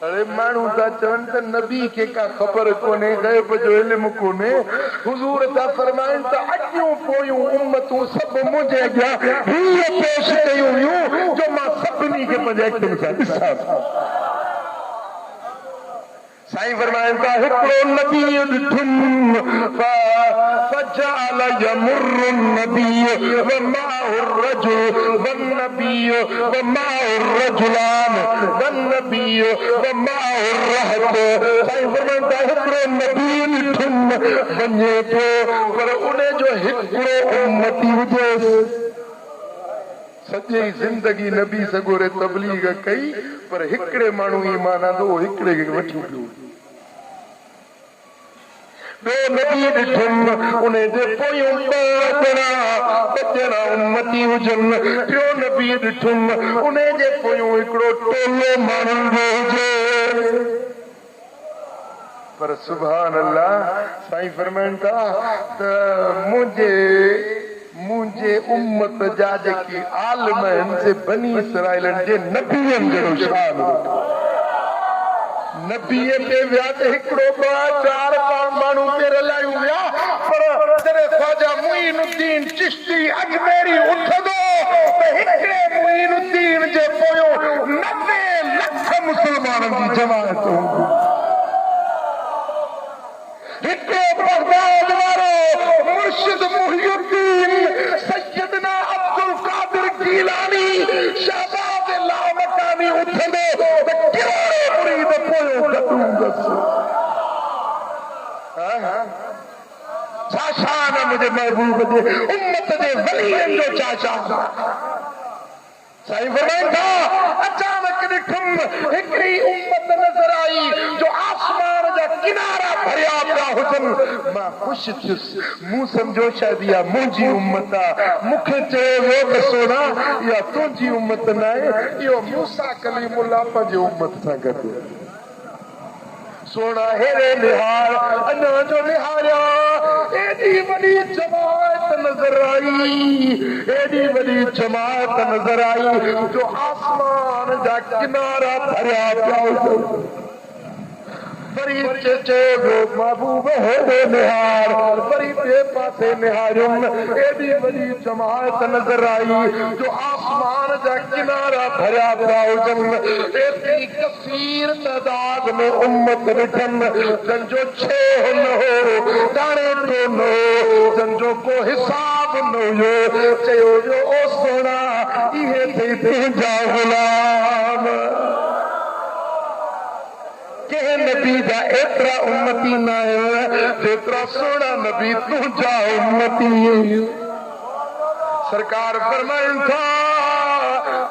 अरे माण्हू था चवनि त नबी खे का ख़बर कोन्हे ग़ैब जो इल्मु कोन्हे हुज़ूर था फरमाइनि त अॼूं पोयूं उम्मतूं सभु मुंहिंजे अॻियां हीअ पेश कयूं हुयूं जो मां सभिनी खे पंहिंजे अखियुनि सां ॾिसां साईं फरमाइनि था हिकिड़ो नबी ॾिठुम فجعل يمر النبي ومعه الرجل والنبي ومعه الرجلان والنبي ومعه الرهط साईं फरमाइनि था हिकिड़ो नबी ॾिठुम वञे पियो पर उन जो हिकिड़ो उम्मती हुजे सॼी ज़िंदगी नबी सगोरे तबलीग कई पर हिकिड़े माण्हू ईमान आंदो हिकिड़े खे वठी पियो ॿियो नबी ॾिठुम उन जे पोयूं ॿ उम्मती हुजनि टियों नबी ॾिठुम उन जे पोयूं हिकिड़ो टोलो माण्हुनि जो हुजे पर सुभान अल्लाह साईं फरमाइनि था त मुंहिंजे उम्मत जा जेके आलिम आहिनि से बनी इसराइलनि जे नबीअनि जहिड़ो शान नबीअ ते विया त हिकिड़ो ॿ चारि माण्हू पेरल आहियूं विया पर जॾहिं ख्वाजा मुईनुद्दीन चिश्ती अजमेरी उथंदो त हिकिड़े मुईनुद्दीन जे पोयों 90 लख मुस्लमाननि जी जमायत हूंदी हिकिड़ो बगदाद वारो मुर्शिद मुहियुद्दीन सैयदना अब्दुल कादिर गीलानी शहबाज लामकानी उथंदो त कहिड़ो मुरीद पोयों गॾूंदस छा शान मुंहिंजे महबूब जे उम्मत जे वलीअनि जो छा शान साईं फरमाइनि था अचानक ॾिठुमि हिकिड़ी उम्मत नज़र आई जो आसमान जा किनारा भरिया पिया हुजनि मां ख़ुशि थियुसि मूं सम्झो शायदि इहा मुंहिंजी उम्मत आहे मूंखे चयो वियो त सोना इहा तुंहिंजी उम्मत न आहे इहो मूसा कलीमुल्लाह पंहिंजी उम्मत सां गॾु सोना हेरे निहार अना जो निहारिया एडी बड़ी जमात नजर आई, एडी बड़ी जमात नजर आई जो आसमान जा किनारा भरिया पिया बड़ी चेचे महबूब हेरे निहार बड़ी बे पासे निहारुम एडी बड़ी जमात नजर आई जो आसमान जा किनारा भरिया पिया एती कसीर तादाद में उम्मत रिठन जंजो छे न हो दाणे तो न हो जंजो को हिसाब न हो चयो जो ओ सोना इहे थई तुंहिंजा गुलाम के नबी जा एतरा उम्मती न आयो जेतरा सोना नबी तुंहिंजा उम्मती सरकार फरमाइन था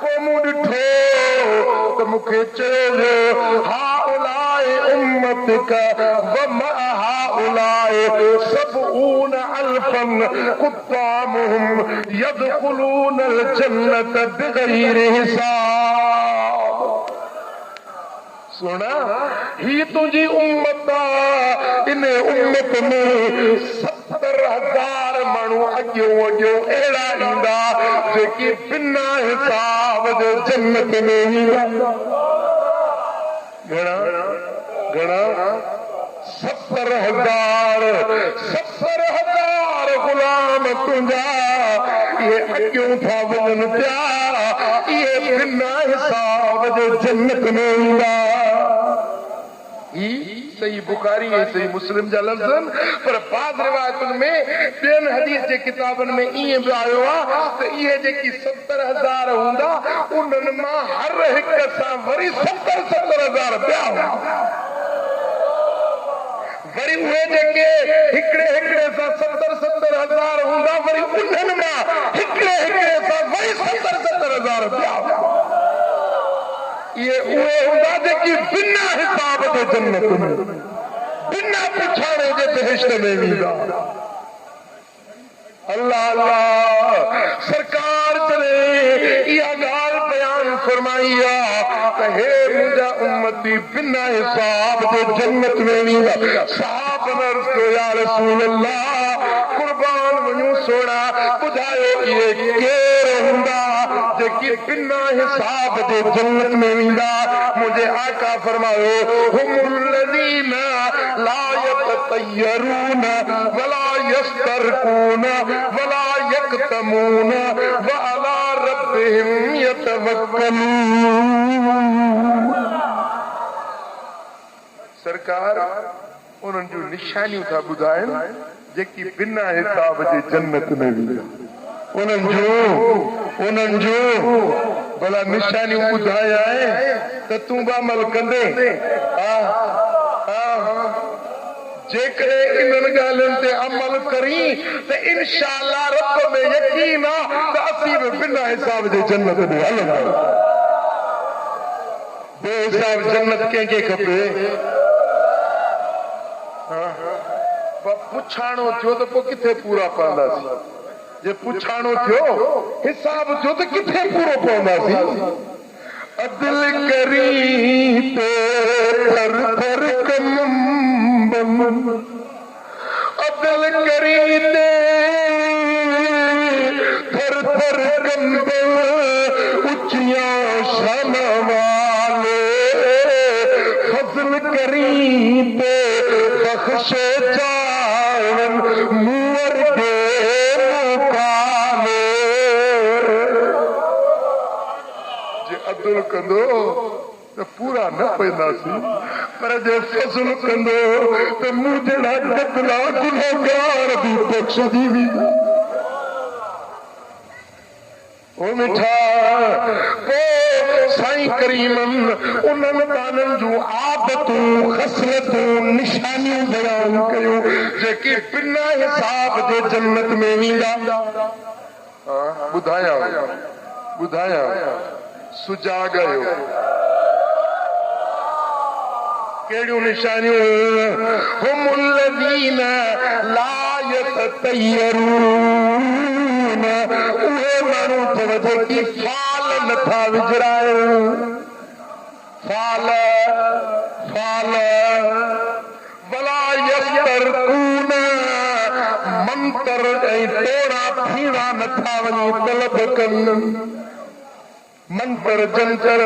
को मूं ॾिठो त मूंखे चयो हाउलाए उम्मत का वमा हाउलाए सबऊन अल्फन कुत्तामुहुम यदखुलून अल जन्नत बिगैर हिसाब सुना ही तुझी उम्मत इन उम्मत में 70,000 माण्हू अॻियों अॻियों अहिड़ा ईंदा जेकी बिना हिसाब जो जन्नत में ईंदा घणा घणा 70,000 गुलाम तुंहिंजा ये अॻियों था वञनि पिया ये बिना हिसाब जो जन्नत में ईंदा सही बुखारी है सही मुस्लिम जा लफ्ज़न पर बाद रिवायतुनि में ॿियनि हदीस जे किताबनि में ईअं बि आयो आहे त इहे जेकी 70,000 हूंदा उन्हनि मां हर हिक सां वरी 70,000 ॿिया हूंदा वरी उहे जेके हिकिड़े हिकिड़े सां 70,000 हूंदा वरी उन्हनि मां हिकिड़े हिकिड़े सां वरी 70,000 ॿिया हूंदा ये उहे हूंदा जेकी बिना हिसाब जे जन्नत में बिना पुछाणे जे बहिश्त में वेंदा अल्लाह अल्लाह सरकार चले इहा ॻाल्हि बयान फरमाई आहे त हे मुंहिंजा उम्मती बिना हिसाब जे जन्नत में वेंदा सहाबन अर्ज़ कयो या रसूल अल्लाह कुर्बान वञूं सोना ॿुधायो इहे केर हूंदा जेकी बिना हिसाब जे जन्नत में वेंदा मुंहिंजे आका फरमायो हुमुल्लज़ीन ला यततयरून वला यस्तरकून वला यक्तमून व अला रब्बिहिम यतवक्कलून सरकार उन्हनि जूं निशानियूं था ॿुधाइनि जेकी बिना हिसाब जे जन्नत में वेंदा उन्हनि जो भला निशानियूं ॿुधाया आहे त तूं बि अमल कंदे जेकॾहिं इन्हनि ॻाल्हियुनि ते अमल करी त इंशाअल्लाह रब में यकीन आहे त असीं बि बिना हिसाब जे जन्नत में हलंदा बेहिसाब जन्नत कंहिंखे खपे पुछाणो थियो त पोइ किथे पूरा पवंदासीं जे पुछाणो थियो हिसाब थियो त किथे पूरो पवंदासीं अदिल करी ते थर थर कंबम अदिल करी ते थर थर कंबम उचिया शान वाले फजल करी ते बख्शे जावन मुअर के अब्दुल कंदो त पूरा न पवंदासीं पर जे फज़ल कंदो त मूं जहिड़ा कतला गुनहगार बि बख़्शजी वेंदा ओ मिठा पोइ साईं करीमन उन्हनि ॿारनि जूं आदतूं ख़सलतूं निशानियूं बयान कयूं जेके बिना हिसाब जे जन्नत में वेंदा ॿुधाया सुजा गयो कहिड़ियूं निशानियूं हुमुल्लज़ीन ला यततयरून उहे माण्हू अथव जेकी फाल नथा विझराइनि फाल ऐं टोड़ा फीणा नथा वञी तलब कनि मंतर जंतर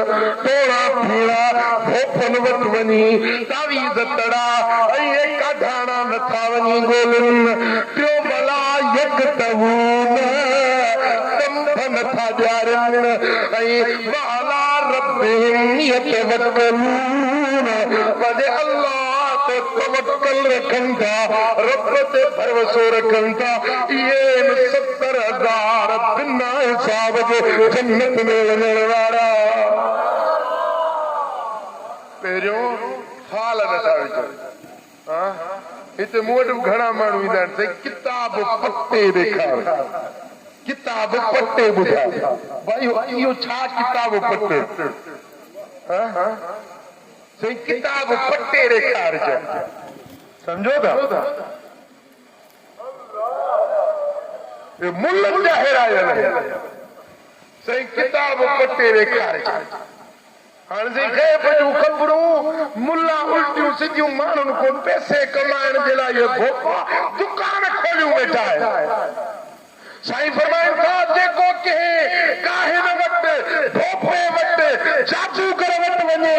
टोड़ा फीणा भोपन वट वञी तावीज़ तड़ा ऐं काढाणा नथा वञी ॻोल्हनि टियों भला यक तवून तंभ नथा ॾियारनि ऐं वाला रब्बिहिम यतवक्कलून वजे अल्लाह ते तवक्कल रखनि था रब ते भरोसो रखनि था इहे 70,000 बिना हिसाब जे जन्नत में वञण वारा पहिरियों फाल नथा विझनि हिते मूं वटि घणा माण्हू ईंदा आहिनि साईं किताब पटे ॾेखार किताब पटे ॿुधाए भाई इहो छा किताब पटे साईं किताब पटे ॾेखारजे सम्झो था मुल्हनि जा हेरायल साईं किताब पटे ॾेखारजे हाणे साईं ग़ैब जूं ख़बरूं मुल्ला उल्टियूं सिधियूं माण्हुनि को पैसे कमाइण जे लाइ दुकान खोलियूं वेठा आहिनि साईं फरमाइनि था जेको कंहिं काहिन वटि भोपे वटि जादूगर वटि वञे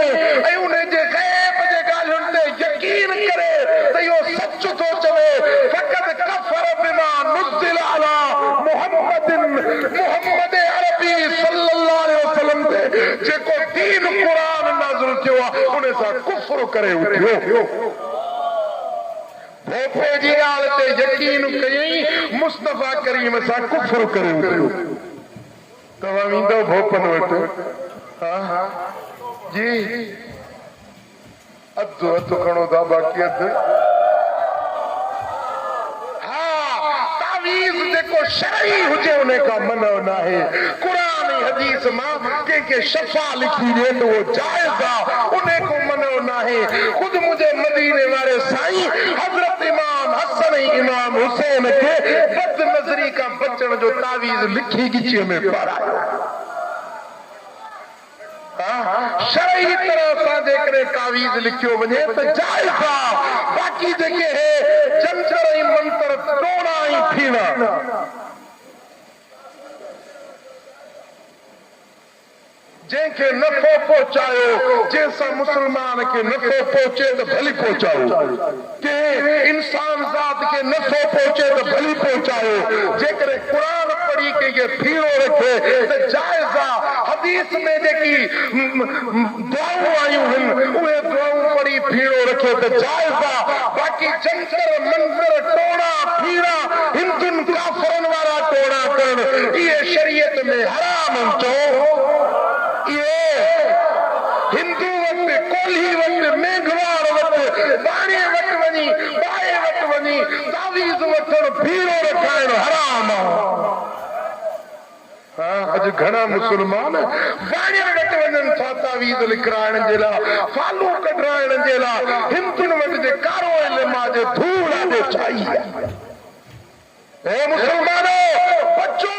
ऐं उन जे ग़ैब जे ॻाल्हियुनि ते यकीन करे त इहो सच थो चवे फ़क़त कफ़र बिमा नुज़िल अला मुहम्मद अरबी सल्लल्लाहु अलैहि वसल्लम ते जेको दीन क़ुरान नाज़िल थियो आहे उन सां कुफ़्र करे उथियो भोपे जी ॻाल्हि ते यकीन कयई मुस्तफ़ा करीम सां कुफ़्र करे उथियो तव्हां वेंदो भोपन वटि हा जी अधु हथु खणो था बाक़ी अधु जेको शरई हुजे उन का मनो न आहे क़ुरान हदीस मां कंहिंखे शफ़ा लिखी ॾे त उहो जाइज़ आहे उन को मनो न आहे ख़ुदि मुंहिंजे मदीने वारे साईं हज़रत इमाम हसन ऐं इमाम हुसैन खे बद नज़री खां बचण जो तावीज़ लिखी गिचीअ में पारायो शरई तरह सां जेकॾहिं तावीज़ लिखियो वञे त जाइज़ आहे बाक़ी जेके जंतर ऐं मंतर टोड़ा ऐं फीणा जंहिंखे नफ़ो पहुचायो जंहिंसां मुस्लमान खे नफ़ो पहुचे त भली पहुचायो कंहिं इंसान ज़ात खे नफ़ो पहुचे त भली पहुचायो जेकॾहिं क़ुरान पढ़ी कंहिंखे फीणो रखे त जाइज़ आहे हदीस में जेकी दुआऊं आयूं आहिनि उहे दुआऊं पढ़ी फीणो रखे त जाइज़ आहे बाक़ी जंतर मंतर टोड़ा फीणा हिंदुनि काफ़रनि वारा टोड़ा करण इहे शरीयत में हराम चओ हिंदू वटि कोल्ही वटि मेघवार वटि बाणे वटि वञी बाए वटि वञी तावीज़ वठण फीणो रखाइण हराम अॼु घणा मुस्लमान बाणे वटि वञनि था तावीज़ लिखाइण जे लाइ फालू कढाइण जे लाइ हिंदुनि वटि जे कारो इल्मा जे धूड़ जे छाई हे मुस्लमानो बचो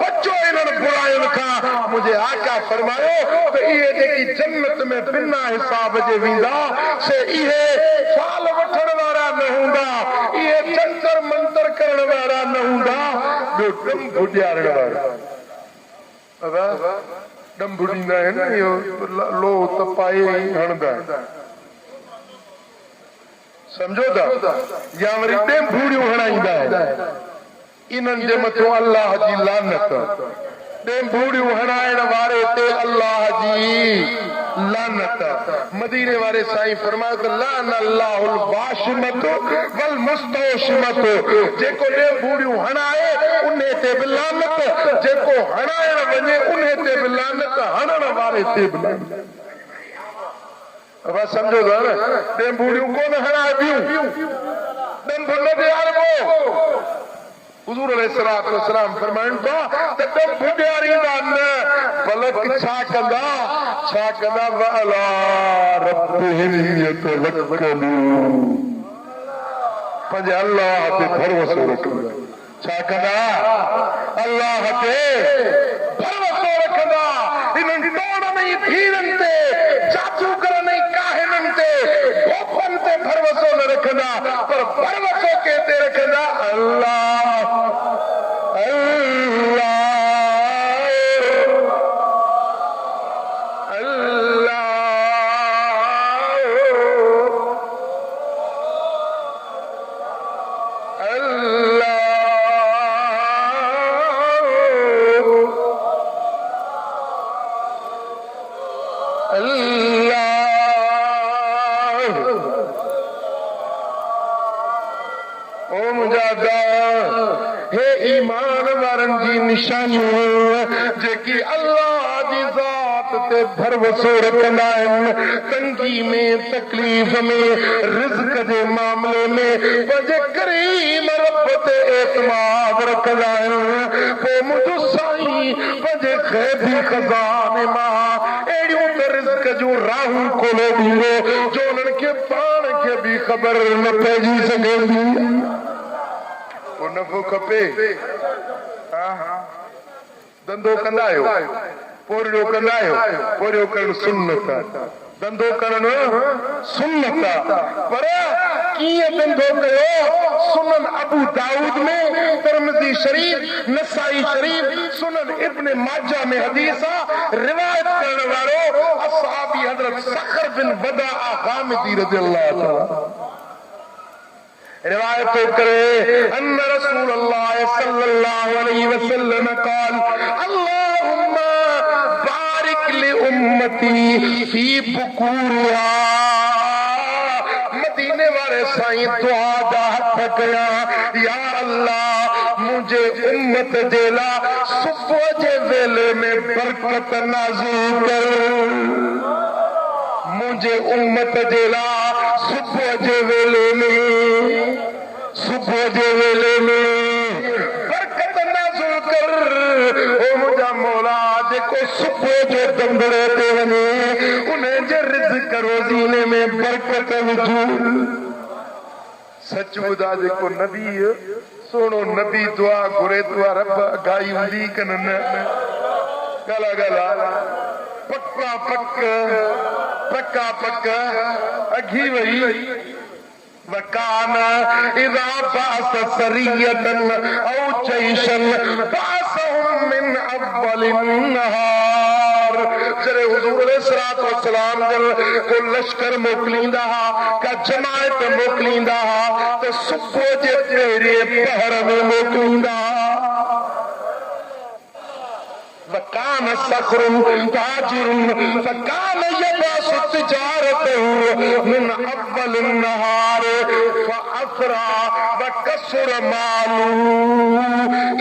बचो इन्हनि बुराइयुनि खां मुंहिंजे आका फरमायो त इहे जेकी जन्नत में बिना हिसाब जे वेंदा से इहे फाल वठण वारा न हूंदा इहे जंतर मंतर करण वारा न हूंदा ॿियो डंभ ॾियारण वारा डंभ ॾींदा आहिनि इहो लो तपाए हणंदा आहिनि सम्झो था या वरी ॾेंभूड़ियूं हणाईंदा आहिनि इन्हनि जे मथां अल्लाह जी लानत ॾेंभूड़ियूं हणाइण वारे ते अल्लाह जी लानत मदीने वारे साईं फरमायो त लान अल्लाहुल वाशिमत वल मुस्तौशिमत जेको ॾेंभूड़ियूं हणाए उन ते बि लानत जेको हणाइण वञे उन ते बि लानत हणण वारे ते बि लानत अब समझो था न ॾेंभूड़ियूं कोन हणाइबियूं ॾंभ न ॾियारबो हुज़ूर अलैहिस्सलातु वस्सलाम फरमाइनि था त ॾंभ ॾियारींदा न बल्कि छा कंदा वअला रब्बिहिम यतवक्कलून पंहिंजे अल्लाह ते भरोसो रखंदा छा कंदा अल्लाह ते भरोसो रखंदा इन्हनि टोड़नि ऐं फीणनि ते जादूगरनि ऐं काहिननि ते भोपनि ते भरोसो न रखंदा पर भरोसो कंहिं ते रखंदा अल्लाह हे ईमान वारन जी निशानियूं जेकी अल्लाह जी ज़ात ते भरोसो रखंदा आहिनि, तंगी में तकलीफ़ में रिज़्क़ जे मामले में पंहिंजे करीम रब ते एतमाद रखंदा आहिनि, पोइ मुंहिंजो साईं पंहिंजे ग़ैबी ख़ज़ाने मां अहिड़ियूं त रिज़्क़ जूं राहूं खोले ॾींदो जो उन्हनि खे पाण खे बि ख़बर न पइजी सघंदी। नफ़ो खपे धंधो कंदा आहियो, पोरियो कंदा आहियो, पोरियो करण सुन्नत आहे, धंधो करण सुन्नत आहे, पर कीअं धंधो कयो? सुनन अबू दाऊद में, तिरमिज़ी शरीफ, नसाई शरीफ, सुनन इब्न माजा में हदीस आहे। रिवायत करण वारो असहाबी हज़रत सखर बिन वदा गामिदी रज़ियल्लाहु ताला रिवायत करे अन्न रसूलुल्लाह सल्लल्लाहु अलैहि वसल्लम क़ाल अल्लाहुम्मा बारिक लि उम्मती फी बुकूरिहा। मदीने वाले साईं दुआ दा हथ कया, या अल्लाह मुझे उम्मत जे ला सुबह जे वेले में बरकत नाज़िल कर, मुझे उम्मत जे ला सुबह जे वेले में बरकत नाज़िल कर। ओ मुंहिंजा मौला जेको सुबह जो दंदड़े ते वञे उन जे रिज़्क़ रोज़ीने में बरकत विझो। सच ॿुधा, जेको नबी सोनो नबी दुआ घुरे थो रब गाई हूंदी कन न गला गला पक्का पक पक्का पक अघी वई। वकाना इज़ा बास सरियतन औ जैशन बासहुम मिन अव्वलिन नहार। जरे हुजूर अलैहिस्सलातु वस्सलाम जल को लश्कर मोकलींदा हा, का जमायत मोकलींदा हा त सुबुह जे पहिरिएं पहर में मोकलींदा। वकान सखरुन ताजिरुन फकान यबास तिजारतहु मिन अव्वलिन नहार फअसरा वकसर मालू।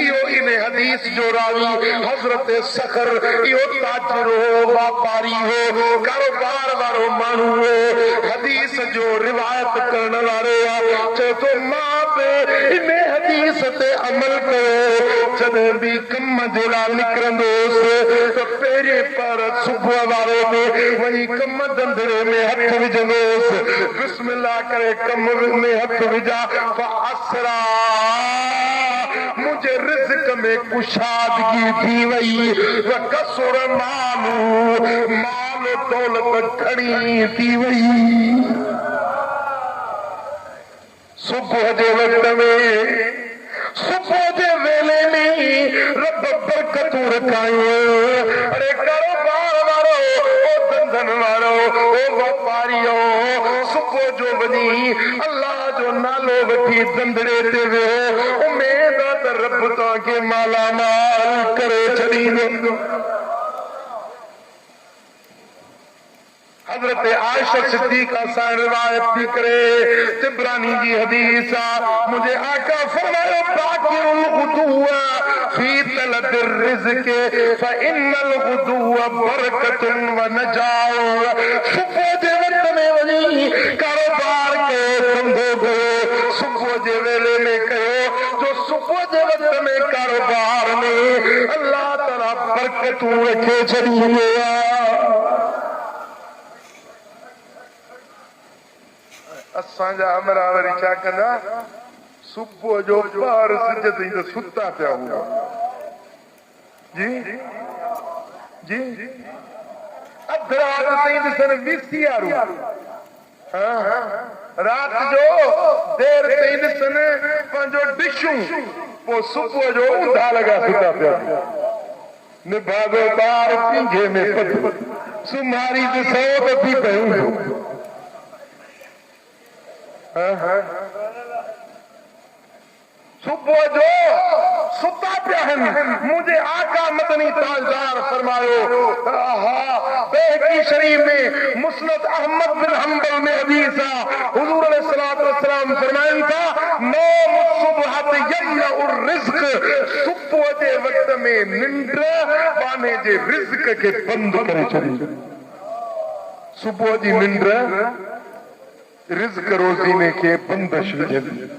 इहो इन हदीस जो रावी हजरत सखर इहो ताजिर हो, व्यापारी हो, कारोबार वारो माण्हू हो, हदीस जो रिवायत करण वारो आहे। चए थो मां बि इन हदीस ते अमल कयो, जॾहिं बि कम जे लाइ निकिरंदो तो पहिरें पर सुबह वारे में वही कम धंधे में हथ विझंदोस, बिस्मिल्लाह करे कम में हथ विझा। असरा मुझे रिज़्क़ में कुशादगी थी वई, कसुर मालू माल दौलत खड़ी थी वई। सुबह जे वक्त में सुबह जे वेले में रब बरकतूं रखायूं। अरे कारोबार वारो, ओ धंधन वारो, ओ वापारियो, सुबह जो वञी अल्लाह जो नालो वठी धंधड़े ते वियो, उमेद आहे त रब तव्हांखे मालामाल करे छॾींदो। हजरत आयशा सिद्दीक़ा सां रिवायत थी करे तिबरानी जी हदीस आहे, मुझे आका फरमायो बाकिरुल गुदुव फी तलब रिज़्क़ फइन्नल गुदुव बरकतुन व नजाउ। सुबह जे वक्त में वञी कारोबार कयो, धंधो कयो, सुबह जे वेले में कयो, जो सुबह जे वक्त में कारोबार में अल्लाह ताला बरकतूं रखे छॾींदो आहे। असांजा अमरावरी छा कंदा, सुबुह जो ॿार सिज ताईं त सुता पिया हुआ। जी जी अधु राति ताईं ॾिसनि वीसीआर, राति जो देर ताईं ॾिसनि पंहिंजो डिशूं वो सुबह जो उधा लगा सुता पिया निभागो बार पिंघे में पद सुमारी दिसो तो थी पयूं सुबह जो सुता पिया मुझे आका मदनी ताजदार फरमायो बेहकी शरीफ में मुस्नद अहमद बिन हंबल में हदीसा हुजूर अलैहिस्सलातु वस्सलाम फरमाइन था नौम सुबहत यमना उर रिज़्क सुबह जे वक्त में निंड पाने जे रिज़्क के बंद करे छड़ी सुबह जी निंड रिज़्क रोज़ीने के बंदिश विझंदी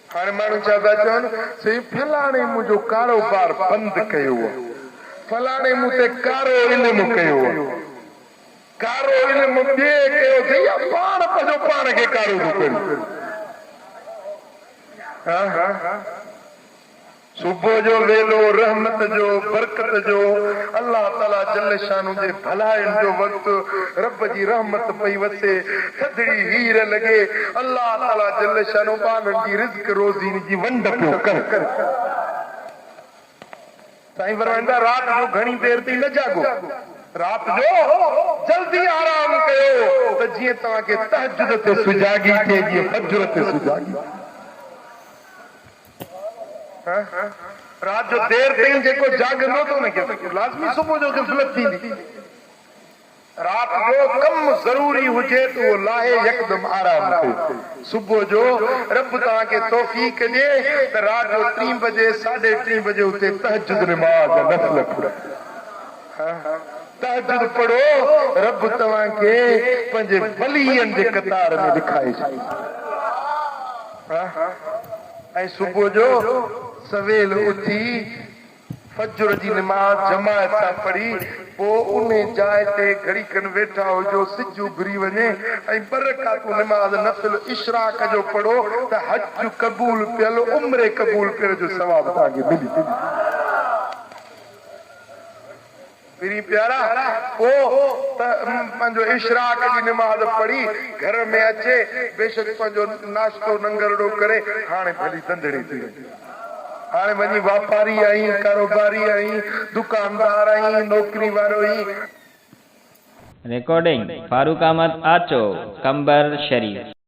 हाणे माण्हू छा था चवनि साईं फलाणे मुंहिंजो कारोबार बंदि कयो फलाणे मूं ते कारो इल्मु कयो कारो इल्मु ॿिए कयो अथई या पाण पंहिंजो पाण खे कारो थो कयो सुबह जो वेलो रहमत जो बरकत जो अल्लाह ताला जल शानू जे भलाइन जो वक्त रब जी रहमत पई वसे थदड़ी हीर लगे अल्लाह ताला जल शानू बानन जी रिज़्क रोज़ी जी वंड पियो कर साईं फरमाईंदा रात जो घणी देर ताईं न जागो रात जो जल्दी आराम कयो त जीअं तव्हांखे तहज्जुद ते सुजागी थिए जीअं फजर ते सुजागी रात जो देर ताईं जेको जागंदो तो न लाज़मी सुबह जो ग़फ़लत थींदी रात जो कम जरूरी हुजे तो वो लाहे यकदम आराम करे सुबह जो रब तव्हांखे तौफ़ीक़ ॾे त रात जो 3 बजे 3:30 बजे उते तहज्जुद नमाज़ नफ़िल पढ़ो तहज्जुद पढ़ो रब तव्हांखे पंहिंजे वलीअनि जे कतार में लिखाए छॾे ऐं सुबह जो सवेल उथी फजर जी नमाज जमात सां पढ़ी पोइ उन जाइ ते घड़ी खन वेठा हुजो सिज उभरी वञे ऐं बरकातूं नमाज नफ़िल इशराक जो पढ़ो त हज क़बूल पियल उम्रे क़बूल पियल जो सवाब तव्हांखे मिली पिरी प्यारा पोइ त पंहिंजो इशराक जी नमाज पढ़ी घर में अचे बेशक पंहिंजो नाश्तो नंगरड़ो करे हाणे भली धंधड़ी थी वञे हाणे वञी वापारी आई कारोबारी आई दुकानदार आई नौकरी वारो आई रिकॉर्डिंग फारूक अहमद आचो कंबर शरीफ।